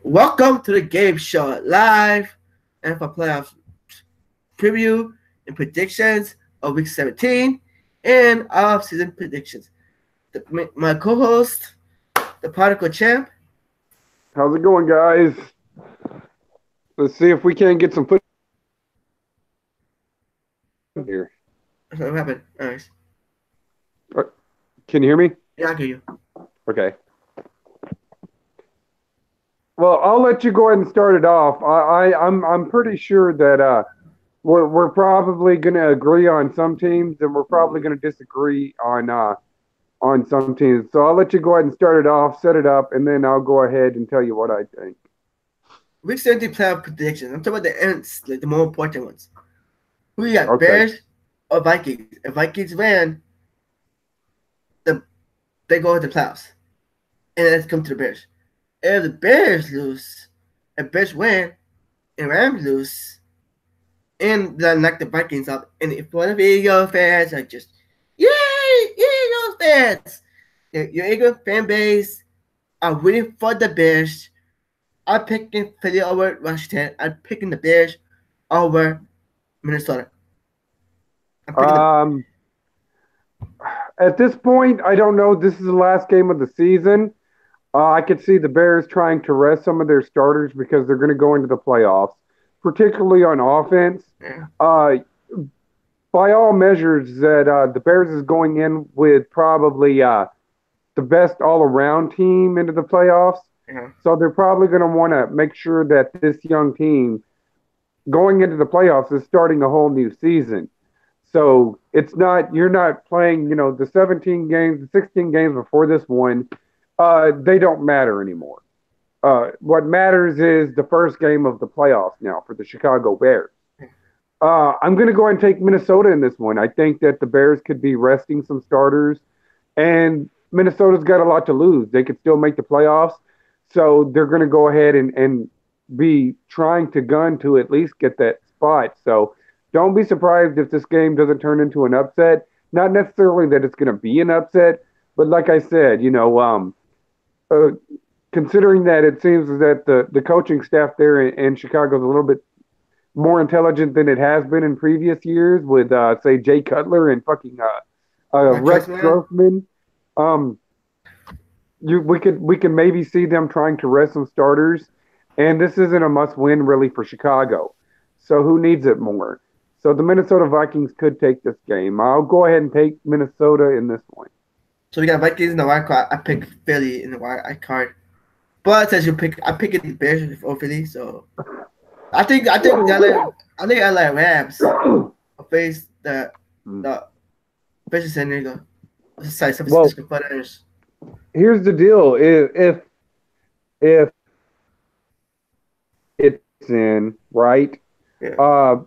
Welcome to the Gabe Show, live NFL Playoff preview and predictions of Week 17 and off-season predictions. My co-host, the Particle Champ. How's it going, guys? Let's see if we can get some foot here. What happened? All right. Can you hear me? Yeah, I hear you. Okay. Well, I'll let you go ahead and start it off. I'm pretty sure that we're probably going to agree on some teams, and we're probably going to disagree on some teams. So I'll let you go ahead and start it off, set it up, and then I'll go ahead and tell you what I think. Week 17 playoff predictions. I'm talking about the ends, like the more important ones. Who you got, Okay. Bears or Vikings? If Vikings win, they go to the playoffs. And let's come to the Bears. If the Bears lose, if Bears win, and Rams lose, and then knock the Vikings up, and if one of the Eagles fans are just, yay, Eagles fans! Your Eagles fan base are rooting for the Bears. I'm picking Philly over Washington. I'm picking the Bears over Minnesota. At this point, I don't know. This is the last game of the season. I could see the Bears trying to rest some of their starters because they're going to go into the playoffs, particularly on offense. Yeah. By all measures, that the Bears is going in with probably the best all-around team into the playoffs. Yeah. So they're probably going to want to make sure that this young team going into the playoffs is starting a whole new season. So you're not playing, the 17 games, the 16 games before this one, they don't matter anymore. What matters is the first game of the playoffs now for the Chicago Bears. I'm going to go ahead and take Minnesota in this one. I think that the Bears could be resting some starters, and Minnesota's got a lot to lose. They could still make the playoffs, so they're going to go ahead and be trying to gun to at least get that spot. So don't be surprised if this game doesn't turn into an upset. Not necessarily that it's going to be an upset, but like I said, considering that it seems that the coaching staff there in Chicago is a little bit more intelligent than it has been in previous years with, say, Jay Cutler and fucking Rex Grossman. We can maybe see them trying to rest some starters, and this isn't a must-win really for Chicago. So who needs it more? So the Minnesota Vikings could take this game. I'll go ahead and take Minnesota in this one. So we got Vikings in the wild card. I pick Philly in the wild card. But as I'm picking the Bears over Philly. So I think LA Rams will face the face San Diego. Sorry, San Francisco 49ers. Here's the deal: if it's in right, Yeah.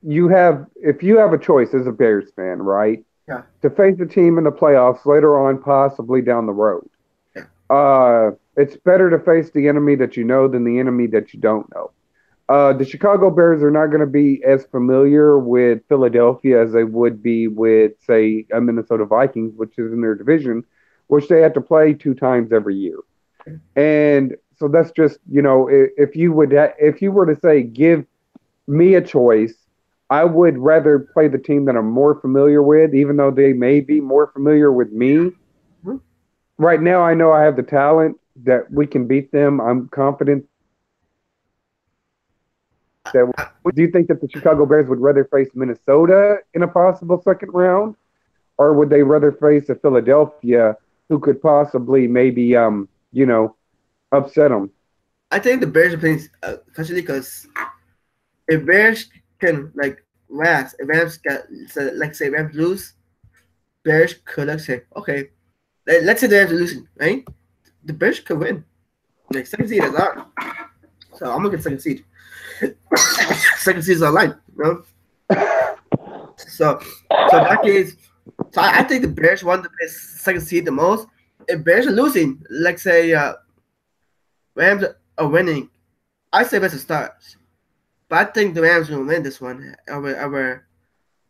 if you have a choice as a Bears fan, right? Yeah. To face a team in the playoffs later on, possibly down the road. Yeah. It's better to face the enemy that you know than the enemy that you don't know. The Chicago Bears are not going to be as familiar with Philadelphia as they would be with, say, a Minnesota Vikings, which is in their division, which they have to play 2 times every year. And so that's just, if you were to say, give me a choice, I would rather play the team that I'm more familiar with, even though they may be more familiar with me. Mm-hmm. Right now, I know I have the talent that we can beat them. I'm confident. Do you think that the Chicago Bears would rather face Minnesota in a possible second round, or would they rather face a Philadelphia who could possibly maybe, upset them? I think the Bears are playing, especially because if Bears can Rams, if Rams say Rams lose, Bears could say, okay, let's say the Rams are losing, right? The Bears could win. Second seed is on. So I'm gonna get second seed. Second seed is online, So that case, I think the Bears want to play second seed the most. If Bears are losing, say Rams are winning, I say Bears start. But I think the Rams will win this one over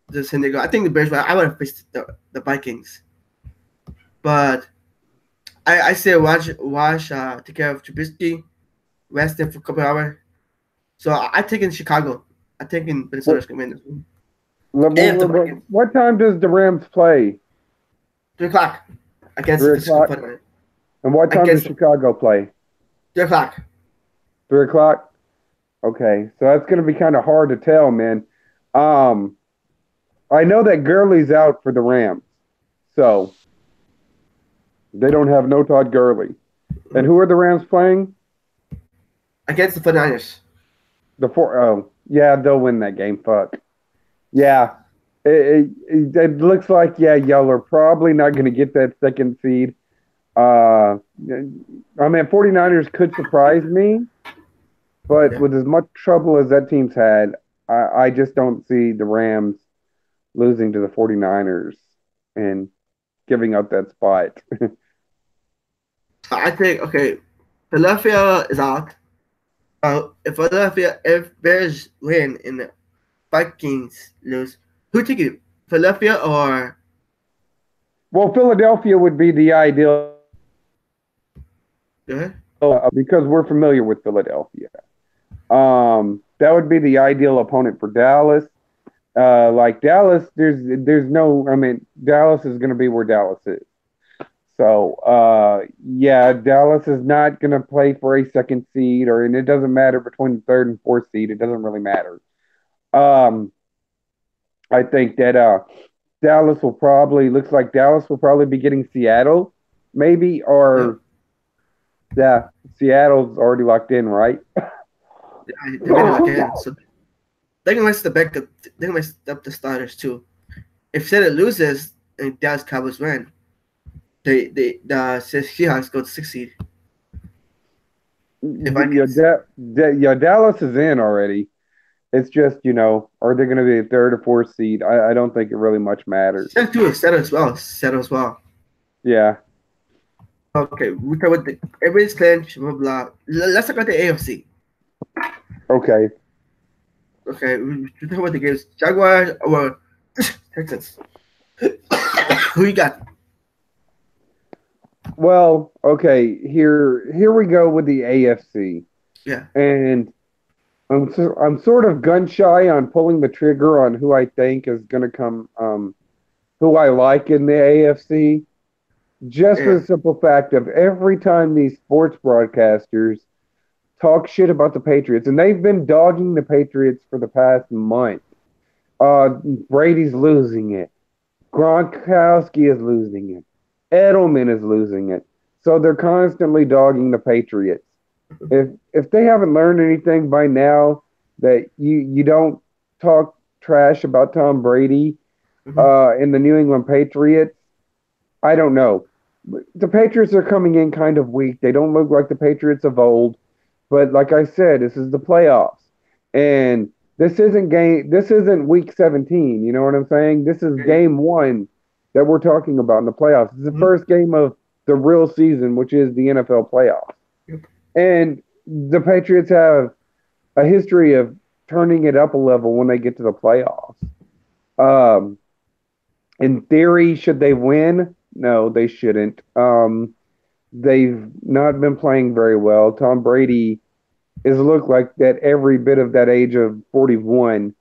the San Diego. I think the Bears. I would have faced the Vikings, but I say watch take care of Trubisky. rested for a couple hours. So I take in Chicago. I think in Minnesota's going to win this one. If the Vikings. What time does the Rams play? 3 o'clock against 3 the Francisco o'clock. 49ers. And what time does Chicago play? 3 o'clock. 3 o'clock? Okay, so that's going to be kind of hard to tell, man. I know that Gurley's out for the Rams, so they don't have no Todd Gurley. And who are the Rams playing? Against the 49ers. Yeah, they'll win that game. Fuck. Yeah, it looks like, y'all are probably not going to get that second seed. 49ers could surprise me, but with as much trouble as that team's had, I just don't see the Rams losing to the 49ers and giving up that spot. I think, Philadelphia is out. If Bears win and the Vikings lose, who take it? Philadelphia or? Well, Philadelphia would be the ideal. Because we're familiar with Philadelphia. That would be the ideal opponent for Dallas. Like Dallas, there's no. Dallas is going to be where Dallas is. So, Dallas is not going to play for a second seed, and it doesn't matter between the third and fourth seed. It doesn't really matter. I think that Dallas will probably be getting Seattle, maybe, or Seattle's already locked in, right? They're gonna lock in. So they're gonna mess the backup. They're gonna mess up the starters too. If Seattle loses and Dallas Cowboys win, the Seahawks go to 6th seed. Dallas is in already. It's just, are they going to be a third or fourth seed? I don't think it really much matters. Settle as well. Yeah. Okay, we talk about everybody's clinch, blah, blah. Let's talk about the AFC. Okay. Okay, we talk about the games. Jaguars or Texans. Who you got? Well, okay, here we go with the AFC. Yeah. And I'm sort of gun shy on pulling the trigger on who I think is going to come, who I like in the AFC. Just for the simple fact of every time these sports broadcasters talk shit about the Patriots, and they've been dogging the Patriots for the past month. Brady's losing it. Gronkowski is losing it. Edelman is losing it. So they're constantly dogging the Patriots. If they haven't learned anything by now, that you don't talk trash about Tom Brady in the New England Patriots, I don't know. The Patriots are coming in kind of weak. They don't look like the Patriots of old. But like I said, this is the playoffs. And this isn't week 17, you know what I'm saying? This is game 1 that we're talking about in the playoffs. It's the first game of the real season, which is the NFL playoffs. And the Patriots have a history of turning it up a level when they get to the playoffs. In theory, should they win? No, they shouldn't. They've not been playing very well. Tom Brady has looked like that every bit of that age of 41.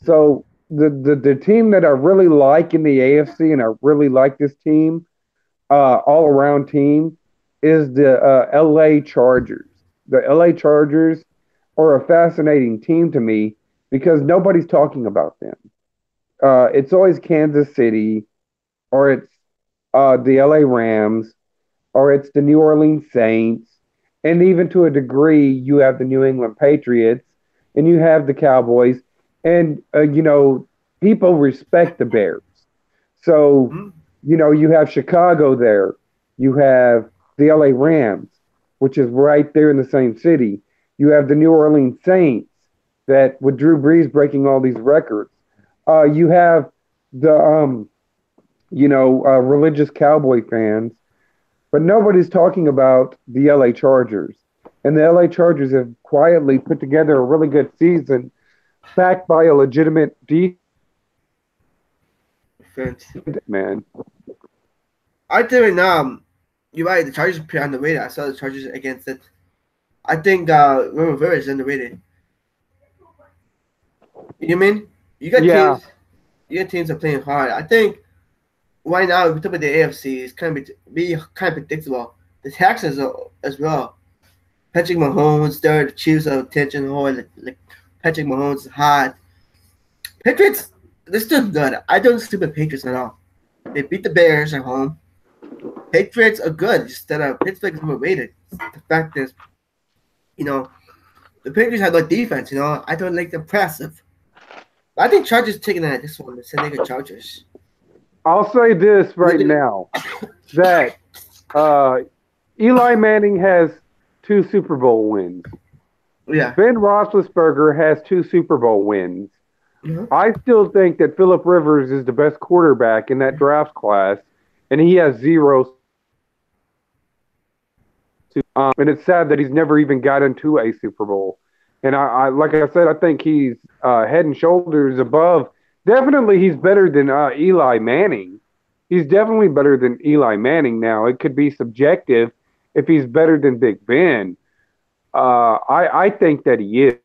So the team that I really like in the AFC, and I really like this team, all-around team, is the LA Chargers. The LA Chargers are a fascinating team to me because nobody's talking about them. It's always Kansas City, or it's the LA Rams, or it's the New Orleans Saints, and even to a degree, you have the New England Patriots, and you have the Cowboys, and people respect the Bears. So, you have Chicago there, you have the LA Rams, which is right there in the same city. You have the New Orleans Saints, that with Drew Brees breaking all these records. You have the religious Cowboy fans, but nobody's talking about the LA Chargers. And the LA Chargers have quietly put together a really good season, backed by a legitimate defense. Man, I think you're right. The Chargers are pretty underrated. I saw the Chargers against it. I think Rivers is underrated. You mean you got Yeah, teams? You got teams that are playing hard. I think right now, if we talk about the AFC, it's kind of be kind of predictable. The Texans are, as well. Patrick Mahomes, they're the Chiefs of attention. Like Patrick Mahomes is hot. Patriots, they're still good. I don't stupid Patriots at all. They beat the Bears at home. Patriots are good. Just that Pittsburgh is overrated. The fact is, you know, the Patriots have no defense. I don't like the impressive. I think Chargers taking that this one. The San Diego Chargers. I'll say this right now that Eli Manning has 2 Super Bowl wins. Yeah. Ben Roethlisberger has 2 Super Bowl wins. Mm-hmm. I still think that Phillip Rivers is the best quarterback in that draft class, and he has 0. And it's sad that he's never even gotten to a Super Bowl. And I like I said, I think he's head and shoulders above. Definitely, he's better than Eli Manning. He's definitely better than Eli Manning. Now, it could be subjective if he's better than Big Ben. I think that he is.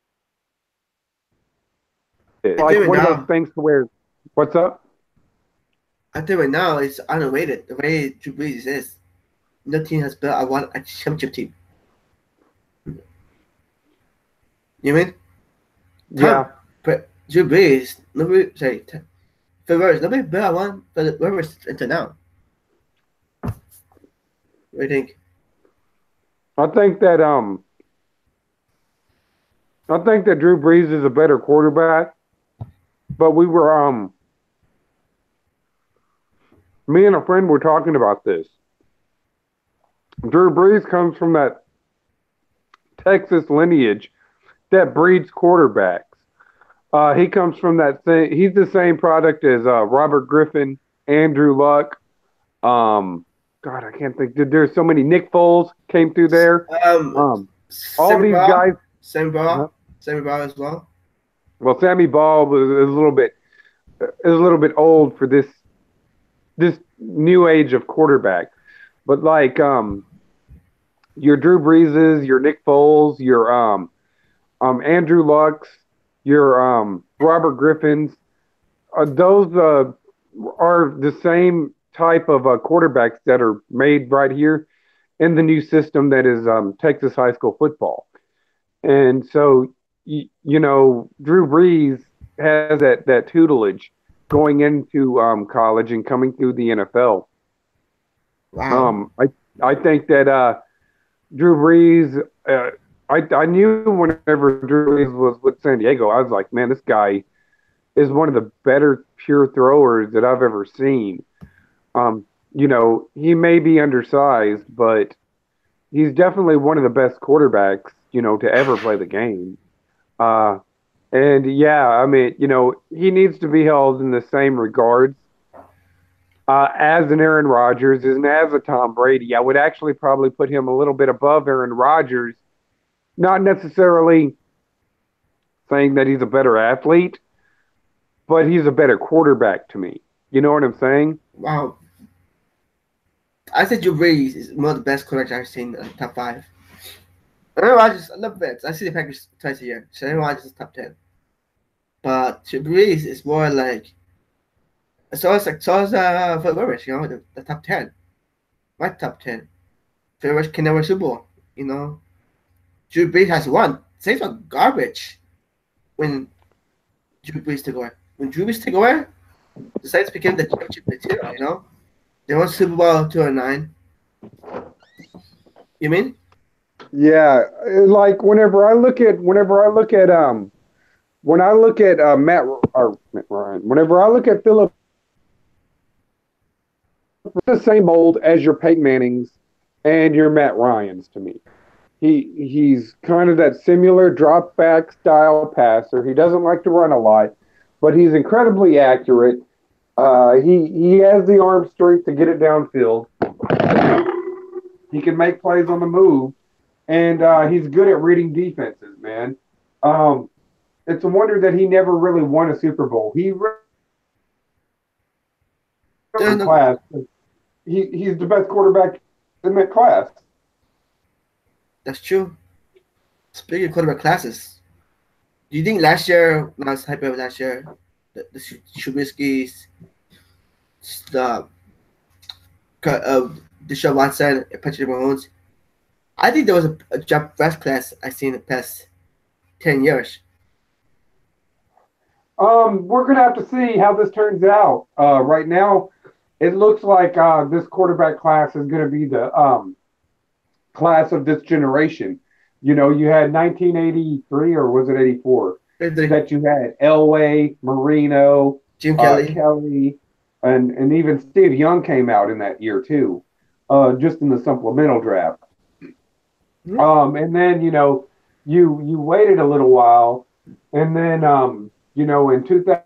Like one of those things to where, what's up? I think right now it's underrated. The way Drew Brees is, no team has built a championship team. You mean? Yeah. But Drew Brees, nobody built one for the Rivers until now. What do you think? I think that Drew Brees is a better quarterback, but we were me and a friend were talking about this. Drew Brees comes from that Texas lineage that breeds quarterbacks. He comes from that thing. He's the same product as Robert Griffin, Andrew Luck. God, I can't think. There's so many. Nick Foles came through there. All these guys. Sammy Ball as well. Well, Sammy Ball was a little bit old for this new age of quarterback. But like your Drew Breeses, your Nick Foles, your Andrew Lucks, your Robert Griffins, those are the same type of quarterbacks that are made right here in the new system that is Texas high school football. And so, you know, Drew Brees has that tutelage going into college and coming through the NFL. Wow. I think that Drew Brees, I knew whenever Drew Brees was with San Diego, I was like, man, this guy is one of the better pure throwers that I've ever seen. You know, he may be undersized, but he's definitely one of the best quarterbacks, you know, to ever play the game. And yeah, I mean, you know, he needs to be held in the same regards as an Aaron Rodgers and as a Tom Brady. I would actually probably put him a little bit above Aaron Rodgers, not necessarily saying that he's a better athlete, but he's a better quarterback to me. You know what I'm saying? Wow. I said Drew Brees is one of the best quarterbacks I've seen in the top 5. Aaron Rodgers, I love Vince. I see the Packers twice a year. So Aaron Rodgers is top 10. But Drew Brees is more like so is Phil Rivers, you know, the top 10. My top 10. Phil Rivers can never Super Bowl, you know. Drew Brees has won. Saints are garbage when Drew Brees took away. When Drew Brees took away, the Saints became the championship material, you know. They won Super Bowl 2009. You mean? Yeah, like whenever I look at Matt Ryan, whenever I look at Philip, the same mold as your Peyton Mannings and your Matt Ryans to me. He's kind of that similar drop back style passer. He doesn't like to run a lot, but he's incredibly accurate. He has the arm strength to get it downfield. He can make plays on the move, and he's good at reading defenses, man. It's a wonder that he never really won a Super Bowl. He class. He's the best quarterback in that class. That's true. Speaking of quarterback classes, do you think last year, when I was hyped up last year, the Trubisky's, the Deshaun Watson, and Patrick Mahomes, I think there was a draft best class I've seen in the past 10 years. We're gonna have to see how this turns out. Right now, it looks like this quarterback class is gonna be the class of this generation. You know, you had 1983 or was it 84 that you had Elway, Marino, Jim Kelly. Kelly, and even Steve Young came out in that year too, just in the supplemental draft. And then you waited a little while, and then in 2000.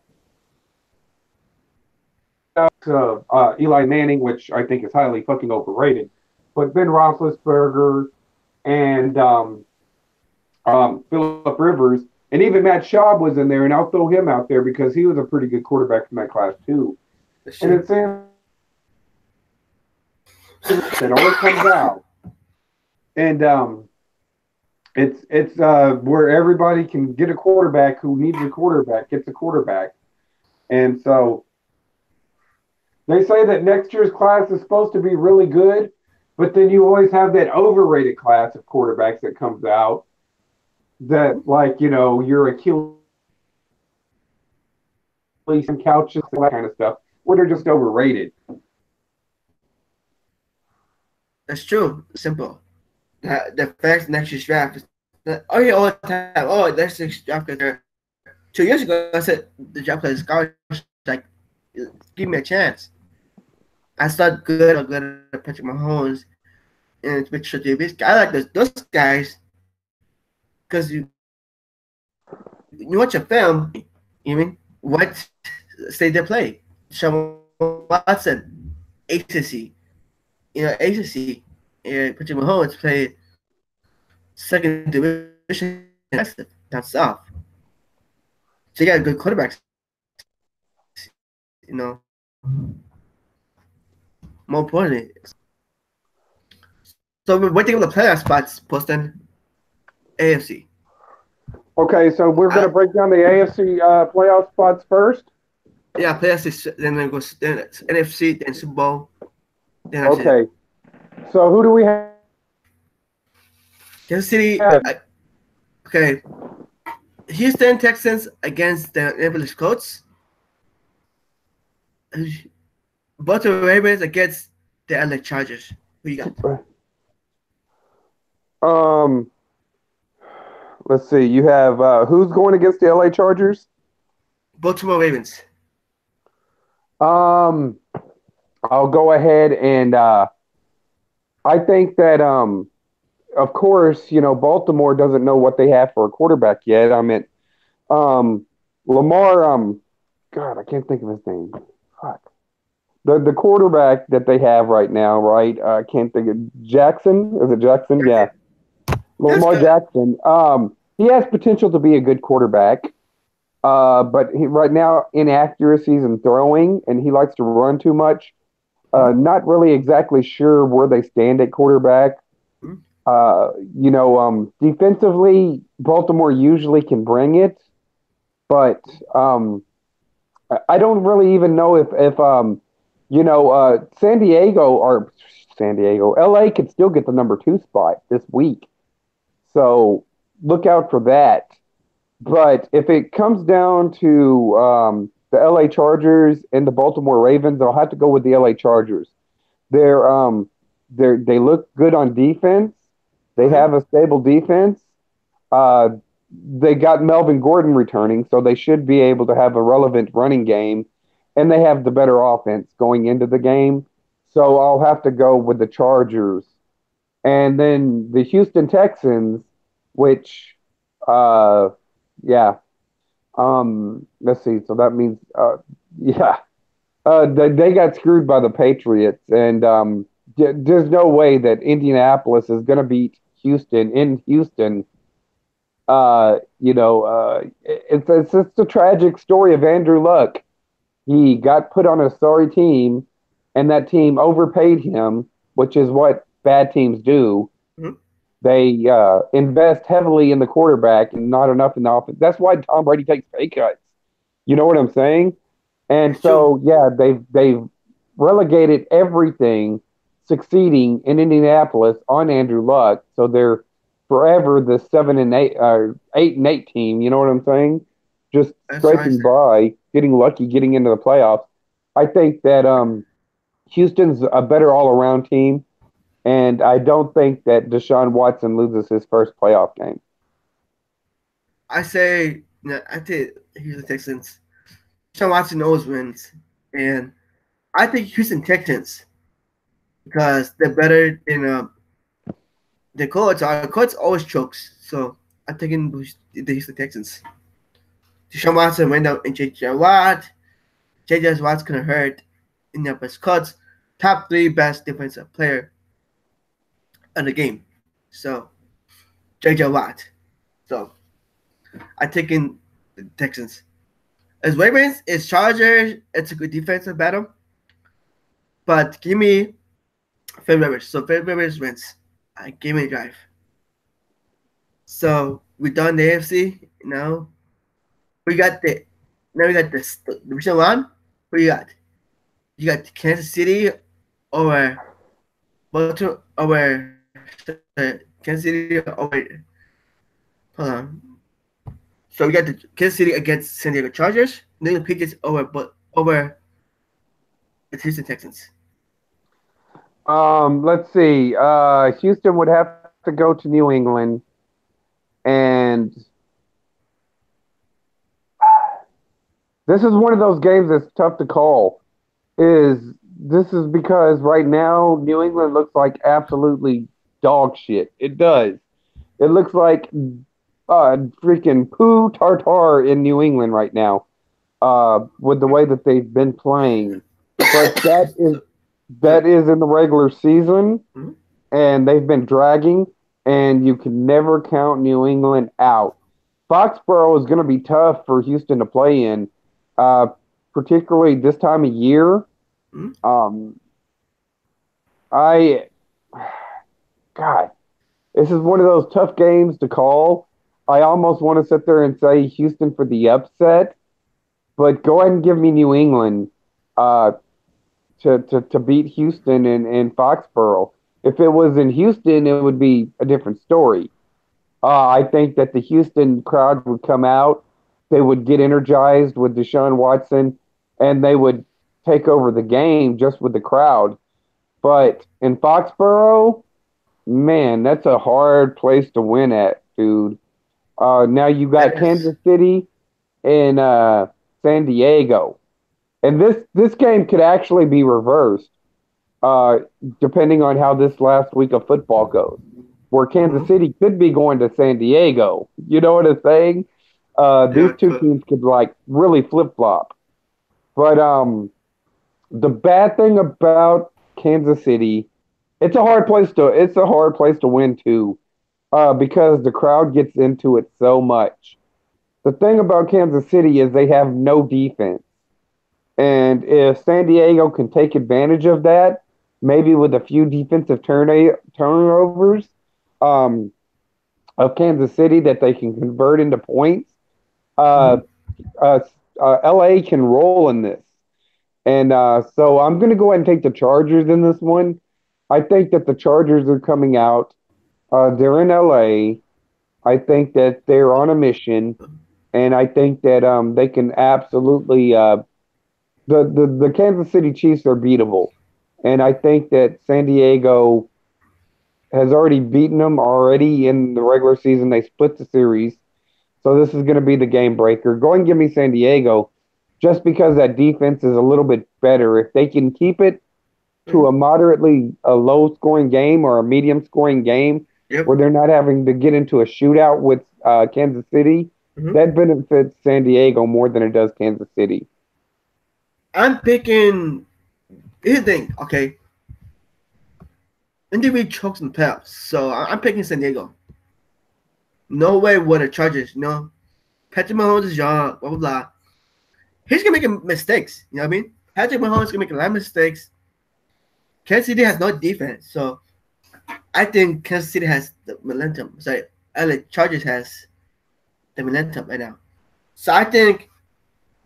Eli Manning, which I think is highly fucking overrated, but Ben Roethlisberger and Phillip Rivers, and even Matt Schaub was in there, and I'll throw him out there because he was a pretty good quarterback in that class too. And it's it always comes out, and it's where everybody can get a quarterback who needs a quarterback gets a quarterback, and so. They say that next year's class is supposed to be really good, but then you always have that overrated class of quarterbacks that comes out that, like, your Achilles and couches and that kind of stuff, where they're just overrated. That's true. Simple. The facts next year's draft is that, all the time. Oh, next year's draft is 2 years ago. I said the draft class is garbage. Like, give me a chance. I start good at Patrick Mahomes and Mitchell Davis. I like those guys because you watch a film, what state they play. Sean Watson, ACC, ACC. Patrick Mahomes played second division down south. So you got good quarterbacks, More importantly. So we're waiting on the playoff spots, Poston. AFC. Okay, so we're going to break down the AFC playoff spots first? Yeah, playoffs, then it goes NFC, then Super Bowl. Then okay. So who do we have? Kansas City. Okay. Houston Texans against the Indianapolis Colts. Baltimore Ravens against the LA Chargers. Who you got? Let's see. You have who's going against the LA Chargers? Baltimore Ravens. I'll go ahead and I think that of course, Baltimore doesn't know what they have for a quarterback yet. I mean, Lamar, God, I can't think of his name. Fuck. The quarterback that they have right now, right? I can't think of Jackson. Is it Jackson? Yeah. Lamar Jackson. He has potential to be a good quarterback. But he right now inaccuracies in throwing, and he likes to run too much. Not really exactly sure where they stand at quarterback. Defensively, Baltimore usually can bring it, but I don't really even know if LA could still get the number 2 spot this week. So look out for that. But if it comes down to the LA Chargers and the Baltimore Ravens, I'll have to go with the LA Chargers. They look good on defense. They have a stable defense. They got Melvin Gordon returning, so they should be able to have a relevant running game. And they have the better offense going into the game. So I'll have to go with the Chargers. And then the Houston Texans, which, let's see. So that means, they got screwed by the Patriots. And there's no way that Indianapolis is going to beat Houston in Houston. It's just a tragic story of Andrew Luck. He got put on a sorry team, and that team overpaid him, which is what bad teams do. Mm-hmm. They invest heavily in the quarterback and not enough in the offense. That's why Tom Brady takes pay cuts. You know what I'm saying? And It's true. so, yeah, they've relegated everything succeeding in Indianapolis on Andrew Luck. So they're forever the 7-8 or 8-8 team. You know what I'm saying? Just That's what I scraping said. by, getting lucky, getting into the playoffs. I think that Houston's a better all around team, and I don't think that Deshaun Watson loses his first playoff game. I say, I think Houston Texans. Sean Watson always wins, and I think Houston Texans because they're better than the coach. Our coach always chokes, so I'm taking the Houston Texans. Deshaun Watson went out and J.J. Watt. J.J. Watt's gonna hurt in the best cuts. Top 3 best defensive player in the game. So J.J. Watt. So I taking the Texans. As Ravens, it's Chargers. It's a good defensive battle. But give me Phil Rivers. So Phil Rivers wins. I give me a drive. So we done the AFC. We got the division one. Who you got? You got Kansas City over Baltimore over Kansas City over. Hold on. So we got the Kansas City against San Diego Chargers. Then the Patriots over the Houston Texans. Let's see. Houston would have to go to New England, and this is one of those games that's tough to call. This is because right now New England looks like absolutely dog shit. It does. It looks like freaking poo tartar in New England right now. With the way that they've been playing, but that is in the regular season, Mm-hmm. and they've been dragging, and you can never count New England out. Foxborough is going to be tough for Houston to play in, particularly this time of year. Mm-hmm. I, God, this is one of those tough games to call. I almost want to sit there and say Houston for the upset, but go ahead and give me New England to beat Houston in Foxborough. If it was in Houston, it would be a different story. I think that the Houston crowd would come out. They would get energized with Deshaun Watson, and they would take over the game just with the crowd. But in Foxborough, man, that's a hard place to win at, dude. Now you got Yes. Kansas City and San Diego. And this game could actually be reversed, depending on how this last week of football goes. Where Kansas City could be going to San Diego. You know what I'm saying? These two teams could like really flip flop. But the bad thing about Kansas City, it's a hard place to win too, because the crowd gets into it so much. The thing about Kansas City is they have no defense. And if San Diego can take advantage of that, maybe with a few defensive turnovers of Kansas City that they can convert into points, LA can roll in this. And so I'm going to go ahead and take the Chargers in this one. I think that the Chargers are coming out. They're in LA. I think that they're on a mission. And I think that they can absolutely the Kansas City Chiefs are beatable. And I think that San Diego has already beaten them already in the regular season. They split the series. So this is going to be the game breaker. Go and give me San Diego just because that defense is a little bit better. If they can keep it to a moderately low scoring game or a medium scoring game where they're not having to get into a shootout with Kansas City, that benefits San Diego more than it does Kansas City. I'm picking. Here's the thing, okay. Indy chokes in the playoffs, so I'm picking San Diego. No way would the Chargers, Patrick Mahomes is young, blah, blah, blah. He's going to make mistakes, you know what I mean? Patrick Mahomes is going to make a lot of mistakes. Kansas City has no defense, so I think Kansas City has the momentum. Sorry, LA Chargers has the momentum right now. So I think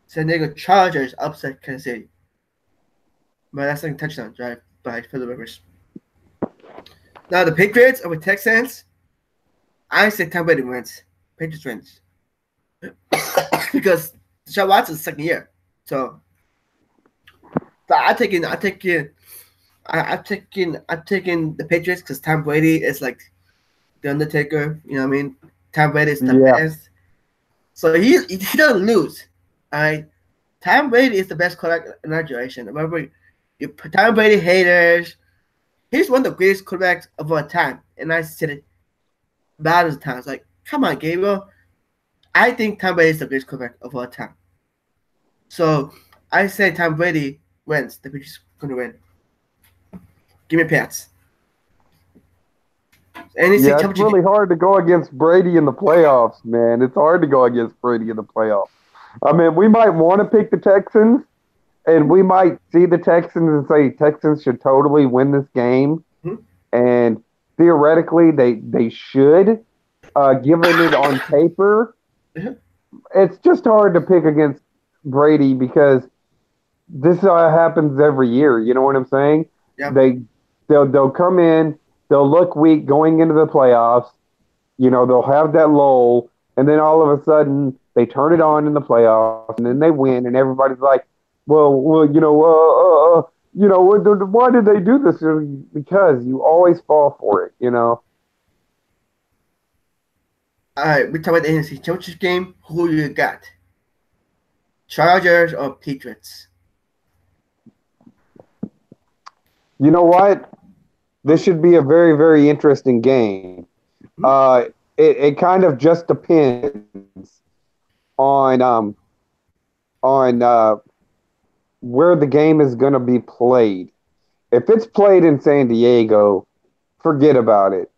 San Diego Chargers upset Kansas City. But that's like a touchdown drive by Phillip Rivers. Now the Patriots over Texans. I say Tom Brady wins. Patriots wins. Because Deshaun Watson's second year. So I'm taking the Patriots because Tom Brady is like the Undertaker. You know what I mean? Tom Brady is the Yeah. best. So he doesn't lose. All right. Tom Brady is the best quarterback in our generation. Remember, you Tom Brady haters. He's one of the greatest quarterbacks of all time. And I said it bad as times. Like, come on, Gabriel. I think Tom Brady is the greatest quarterback of all time. So I say Tom Brady wins. The Patriots are going to win. Give me Pats. Yeah, it's really hard to go against Brady in the playoffs, man. It's hard to go against Brady in the playoffs. I mean, we might want to pick the Texans, and we might see the Texans and say Texans should totally win this game. Mm-hmm. And theoretically, they should, given it on paper. Mm-hmm. It's just hard to pick against Brady because this happens every year. You know what I'm saying? Yeah. They'll come in. They'll look weak going into the playoffs. You know, they'll have that lull, and then all of a sudden they turn it on in the playoffs, and then they win, and everybody's like, "Well, why did they do this?" Because you always fall for it, you know. All right, we talk about the NFC Championship game. Who you got? Chargers or Patriots? You know what? This should be a very, very interesting game. It kind of just depends on where the game is going to be played. If it's played in San Diego, forget about it.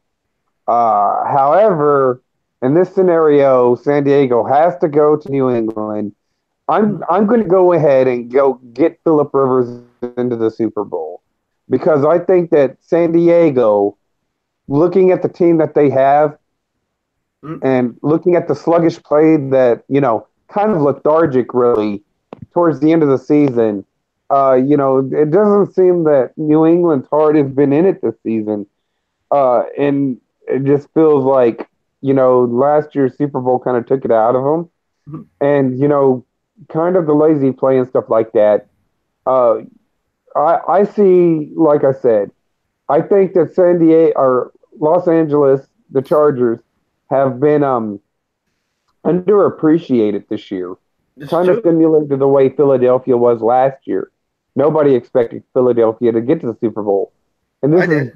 However, in this scenario, San Diego has to go to New England. I'm going to go ahead and go get Phillip Rivers into the Super Bowl because I think that San Diego, looking at the team that they have and looking at the sluggish play that, you know, kind of lethargic really towards the end of the season, you know, it doesn't seem that New England's heart has been in it this season. And it just feels like, you know, last year's Super Bowl kind of took it out of them. Mm-hmm. And, you know, kind of the lazy play and stuff like that. I see, like I said, I think that San Diego or Los Angeles, the Chargers, have been underappreciated this year. Kind of similar to the way Philadelphia was last year. Nobody expected Philadelphia to get to the Super Bowl. And this is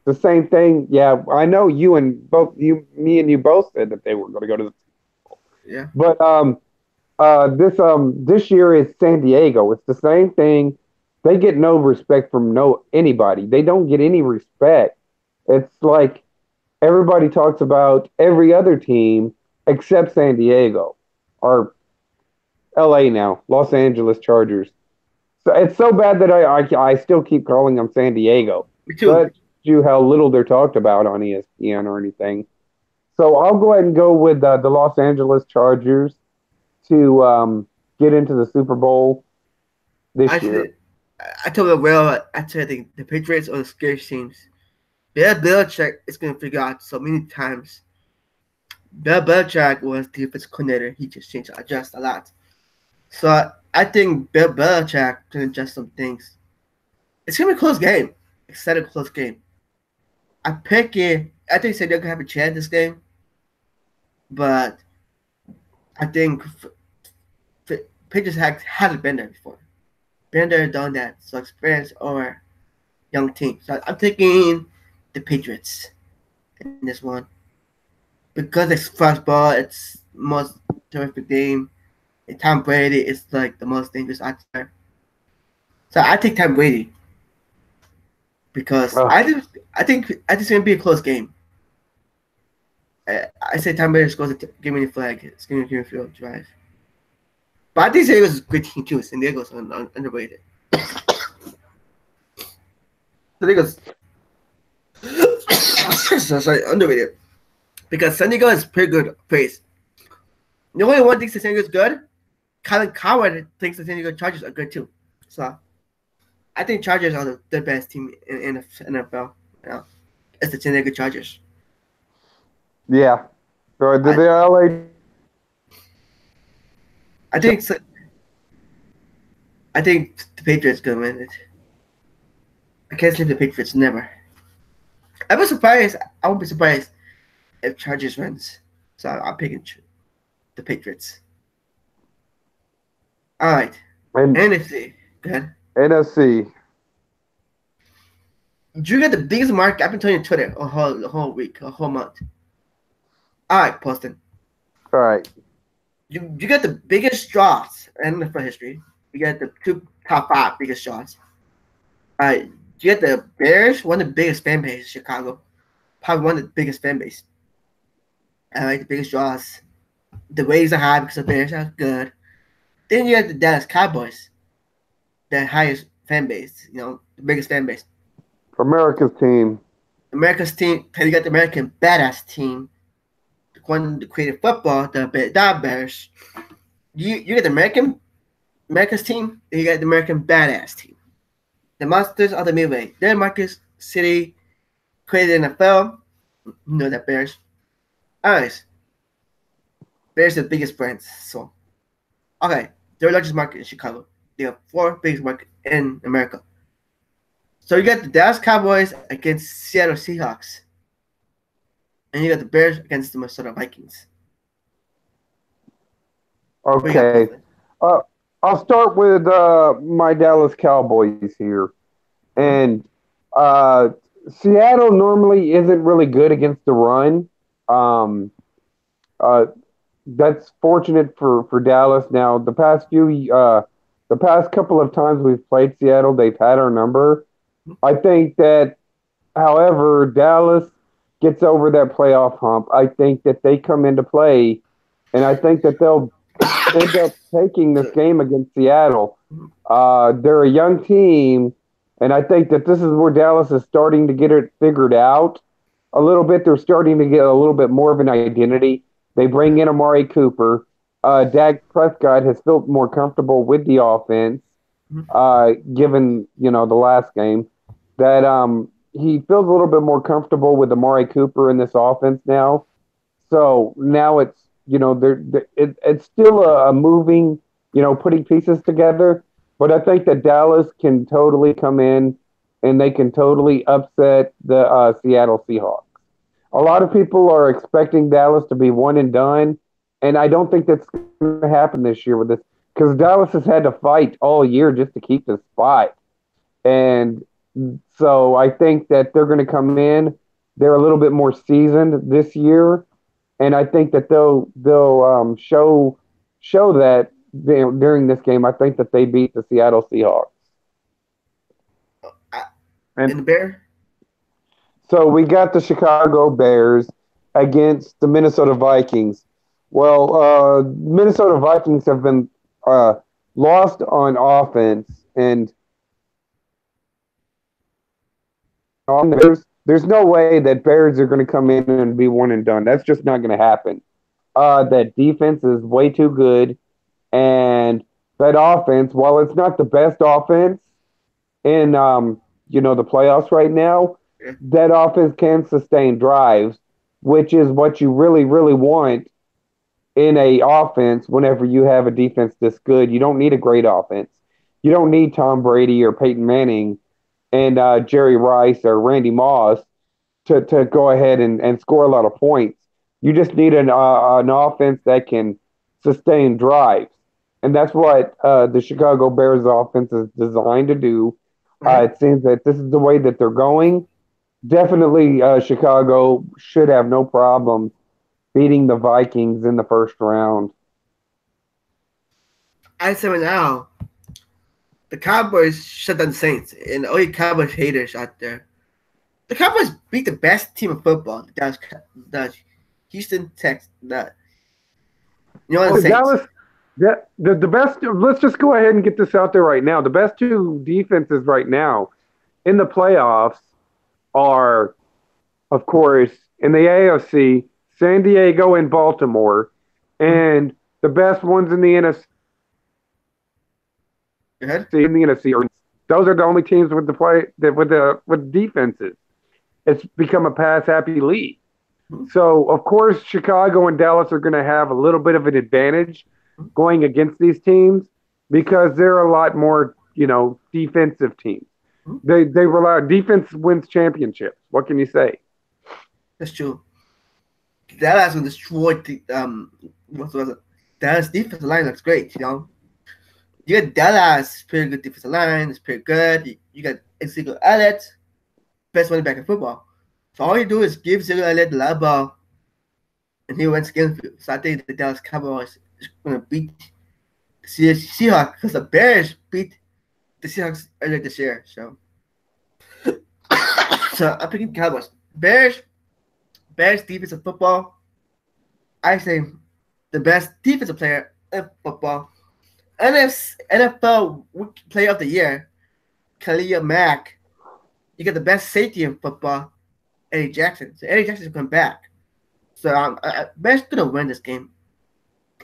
the same thing. Yeah, I know me and you both said that they were going to go to the Super Bowl. Yeah. But this year is San Diego. It's the same thing. They get no respect from anybody. They don't get any respect. It's like everybody talks about every other team except San Diego or LA now, Los Angeles Chargers. So it's so bad that I still keep calling them San Diego. Me too. But you how little they're talked about on ESPN or anything. So I'll go ahead and go with the Los Angeles Chargers to get into the Super Bowl this year. I told you I think the Patriots are the scariest teams. Bill Belichick is going to figure out so many times. Bill Belichick was the defensive coordinator. He just changed, adjust a lot. So I think Bill Belichick can adjust some things. It's going to be a close game. Excited close game. I think San Diego can have a chance this game. But I think Patriots hasn't been there before. Been there, done that. So experience or young team. So I'm taking the Patriots in this one. Because it's fastball, it's most terrific game. And Tom Brady is like the most dangerous out there. So I take Tom Brady. Because I think it's gonna be a close game. I say Tom Brady scores a give me the flag. It's gonna give me a field drive. But I think San Diego's a great team too. San Diego's underrated. San Diego's so sorry, underrated. Because San Diego is pretty good place. The only one thinks the San Diego is good. Colin Coward thinks the San Diego Chargers are good too. So I think Chargers are the best team in the NFL. You know, it's the San Diego Chargers. Yeah. So the LA. I think the Patriots gonna win it. I can't sleep the Patriots never. I won't be surprised if Chargers wins. So I'm picking the Patriots. All right. NFC. Go ahead. NFC. You get the biggest mark I've been telling you on Twitter a whole week, a whole month. All right, Poston. All right. You get the biggest draws in the history. You get the top 5 biggest draws. All right. You get the Bears, one of the biggest fan bases in Chicago. Probably one of the biggest fan base. All right, the biggest draws. The ratings are high because the Bears are good. Then you have the Dallas Cowboys, the highest fan base, the biggest fan base. America's team. America's team. You got the American badass team, the one that created football, the Bears. You get the America's team, and you got the American badass team. The Monsters are the Midway. They're Marcus City, created NFL. You know that Bears. Alright. Bears are the biggest brands. So, okay. They're the largest market in Chicago. They have 4 biggest markets in America. So you got the Dallas Cowboys against Seattle Seahawks. And you got the Bears against the Minnesota Vikings. Okay. I'll start with my Dallas Cowboys here. And Seattle normally isn't really good against the run. That's fortunate for Dallas. Now, the past couple of times we've played Seattle, they've had our number. I think that, however, Dallas gets over that playoff hump. I think that they come into play, and I think that they'll end up taking this game against Seattle. They're a young team, and I think that this is where Dallas is starting to get it figured out a little bit. They're starting to get a little bit more of an identity. They bring in Amari Cooper. Dak Prescott has felt more comfortable with the offense, given the last game. That he feels a little bit more comfortable with Amari Cooper in this offense now. So now it's it's still a moving, putting pieces together. But I think that Dallas can totally come in and they can totally upset the Seattle Seahawks. A lot of people are expecting Dallas to be one and done, and I don't think that's going to happen this year with this because Dallas has had to fight all year just to keep this spot. And so I think that they're going to come in. They're a little bit more seasoned this year, and I think that they'll show that during this game. I think that they beat the Seattle Seahawks. And the Bear? So we got the Chicago Bears against the Minnesota Vikings. Well, Minnesota Vikings have been lost on offense, and there's no way that Bears are going to come in and be one and done. That's just not going to happen. That defense is way too good, and that offense, while it's not the best offense in the playoffs right now, that offense can sustain drives, which is what you really, really want in a offense whenever you have a defense this good. You don't need a great offense. You don't need Tom Brady or Peyton Manning and Jerry Rice or Randy Moss to go ahead and score a lot of points. You just need an offense that can sustain drives. And that's what the Chicago Bears offense is designed to do. It seems that this is the way that they're going. Definitely Chicago should have no problem beating the Vikings in the first round. I say right now, the Cowboys shut down the Saints, and all you Cowboys haters out there. The Cowboys beat the best team in football. That's Houston Texans. Dallas. The best. Let's just go ahead and get this out there right now. The best 2 defenses right now in the playoffs are of course, in the AFC, San Diego and Baltimore, Mm-hmm. and the best ones in the NFC Go ahead. in the NFC are those are the only teams with the play that with defenses. It's become a pass happy league. Mm-hmm. So of course Chicago and Dallas are going to have a little bit of an advantage going against these teams because they're a lot more, defensive teams. Mm-hmm. They rely defense wins championships. What can you say? That's true. Dallas will destroy the what was it? Dallas defensive line looks great. You got Dallas, pretty good defensive line. It's pretty good. You got Ezekiel Elliott, best running back in football. So all you do is give Ezekiel Elliott the love ball, and he wins game for you. So I think the Dallas Cowboys is going to beat the Seahawks because the Bears beat the Seahawks earlier this year. So I'm picking Cowboys. Bears defensive football. I say the best defensive player in football. NFL Player of the Year, Khalil Mack. You got the best safety in football, Eddie Jackson. So Eddie Jackson's coming back. So Bears gonna win this game,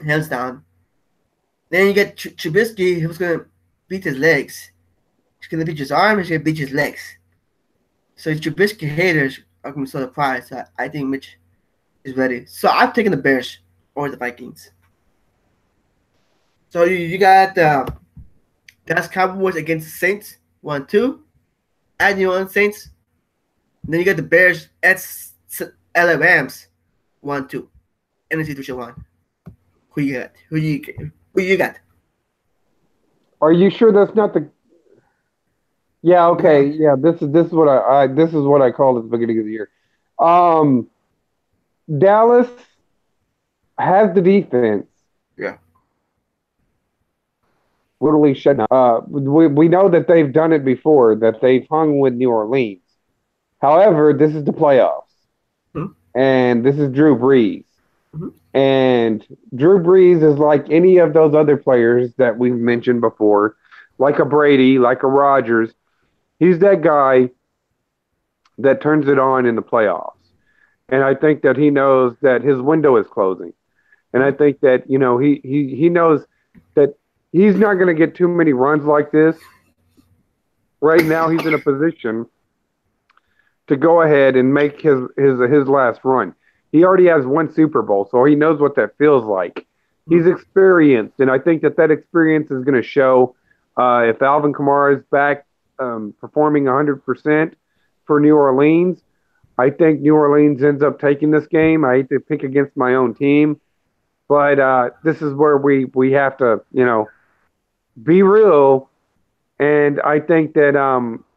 hands down. Then you get Trubisky, who's gonna beat his legs. He's gonna beat his arm. He's gonna beat his legs. So Trubisky haters are gonna be so surprised. So I think Mitch is ready. So I'm taking the Bears or the Vikings. So you got Dallas Cowboys against the Saints, 1-2. At New Orleans Saints. And then you got the Bears at LA Rams, 1-2. NFC Division 1. Who you got? Who you got? Are you sure that's not the? Yeah. Okay. Yeah. This is what I called at the beginning of the year. Dallas has the defense. Yeah. Literally shut down. We know that they've done it before, that they've hung with New Orleans. However, this is the playoffs. Mm-hmm. And this is Drew Brees. Mm-hmm. And Drew Brees is like any of those other players that we've mentioned before, like a Brady, like a Rodgers. He's that guy that turns it on in the playoffs. And I think that he knows that his window is closing. And I think that, he knows that he's not going to get too many runs like this. Right now, he's in a position to go ahead and make his last run. He already has one Super Bowl, so he knows what that feels like. He's experienced, and I think that experience is going to show if Alvin Kamara is back performing 100% for New Orleans. I think New Orleans ends up taking this game. I hate to pick against my own team, but this is where we have to, be real, and I think that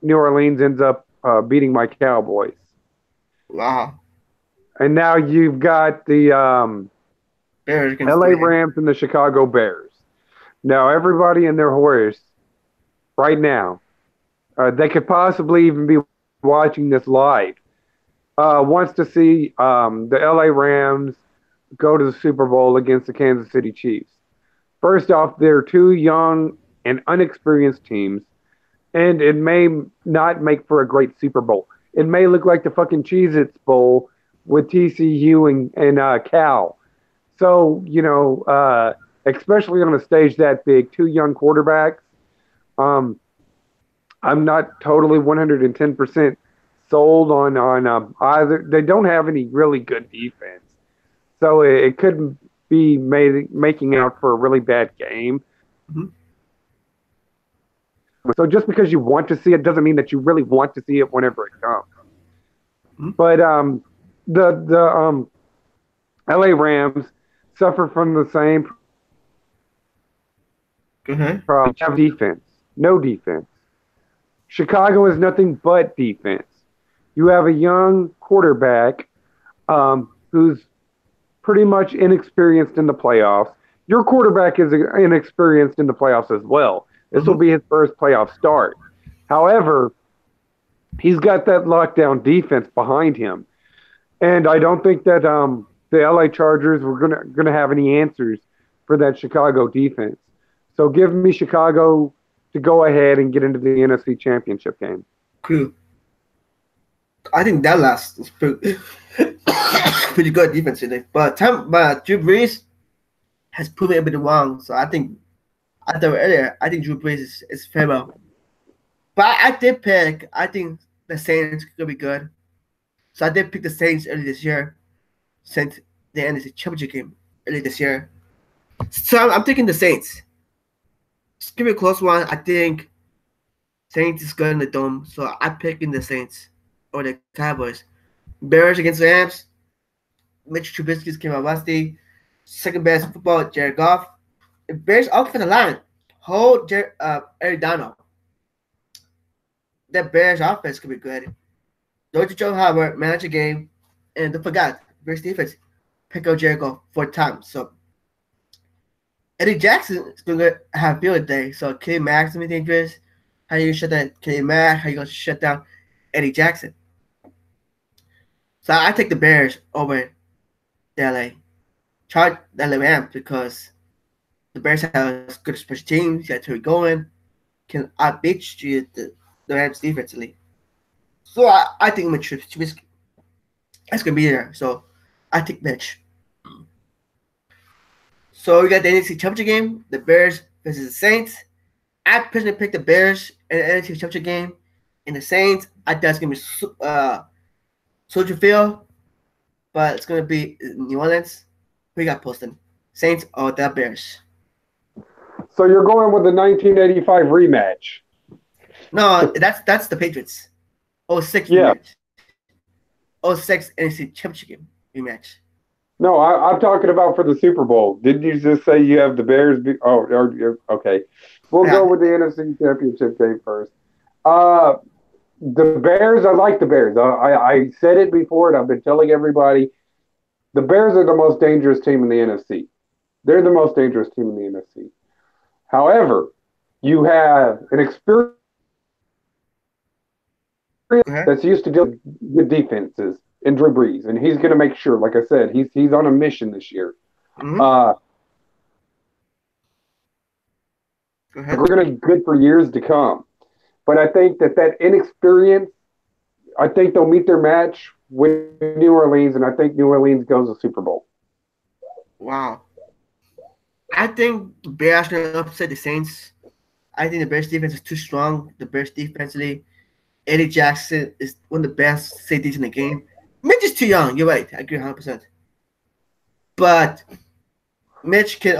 New Orleans ends up beating my Cowboys. Wow. And now you've got the LA Rams and the Chicago Bears. Now everybody and their horse right now, they could possibly even be watching this live, wants to see the LA Rams go to the Super Bowl against the Kansas City Chiefs. First off, they're two young and unexperienced teams, and it may not make for a great Super Bowl. It may look like the fucking Cheez-Its Bowl with TCU and Cal. So, especially on a stage that big, two young quarterbacks, I'm not totally 110% sold on either. They don't have any really good defense. So it could be making out for a really bad game. Mm-hmm. So just because you want to see it doesn't mean that you really want to see it whenever it comes. Mm-hmm. But the LA Rams suffer from the same problem. Have defense, no defense. Chicago is nothing but defense. You have a young quarterback who's pretty much inexperienced in the playoffs. Your quarterback is inexperienced in the playoffs as well. This will be his first playoff start. However, he's got that lockdown defense behind him. And I don't think that the LA Chargers were gonna have any answers for that Chicago defense. So give me Chicago to go ahead and get into the NFC Championship game. Cool. I think Dallas is pretty, pretty good defensively. But Drew Brees has proven a bit wrong. So I think I thought earlier, I think Drew Brees is farewell. But I did pick. I think the Saints could be good. So I did pick the Saints early this year, since they ended the championship game early this year. So I'm taking the Saints. It's gonna be a close one. I think Saints is good in the dome, so I'm picking the Saints or the Cowboys. Bears against Rams. Mitch Trubisky came out rusty. Second best football, Jared Goff. The Bears offensive line hold Eric Donald. That Bears offense could be good. Go to Joe Howard, manage a game, and don't forget, Bears defense pick up Jericho 4 times. So Eddie Jackson is going to have a field day. So Kenny Mack's going to be dangerous. How you shut down Kenny Mack? How you going to shut down Eddie Jackson? So I take the Bears over the LA Rams because the Bears have good special teams. You got Terry going, can outbeat you the Rams defensively. So I think Mitch Trubisky is going to be there. So I take Mitch. So we got the NFC Championship game, the Bears versus the Saints. I personally picked the Bears in the NFC Championship game. In the Saints, I thought it's going to be Soldier Field, but it's going to be New Orleans. We got posted. Saints or the Bears. So you're going with the 1985 rematch? No, that's the Patriots. 06 rematch. 06 NFC Championship game rematch. No, I'm talking about for the Super Bowl. Didn't you just say you have the Bears? Okay. We'll go with the NFC Championship game first. The Bears, I like the Bears. I said it before, and I've been telling everybody, the Bears are the most dangerous team in the NFC. They're the most dangerous team in the NFC. However, you have an experience that's used to deal with defenses in Drew Brees, and he's going to make sure, like I said, he's on a mission this year. Mm-hmm. We're going to be good for years to come. But I think that inexperience, I think they'll meet their match with New Orleans, and I think New Orleans goes to Super Bowl. Wow. I think the Bears are going to upset the Saints. I think the Bears defense is too strong. The Bears defensively, Eddie Jackson is one of the best safeties in the game. Mitch is too young. You're right. I agree 100%. But Mitch can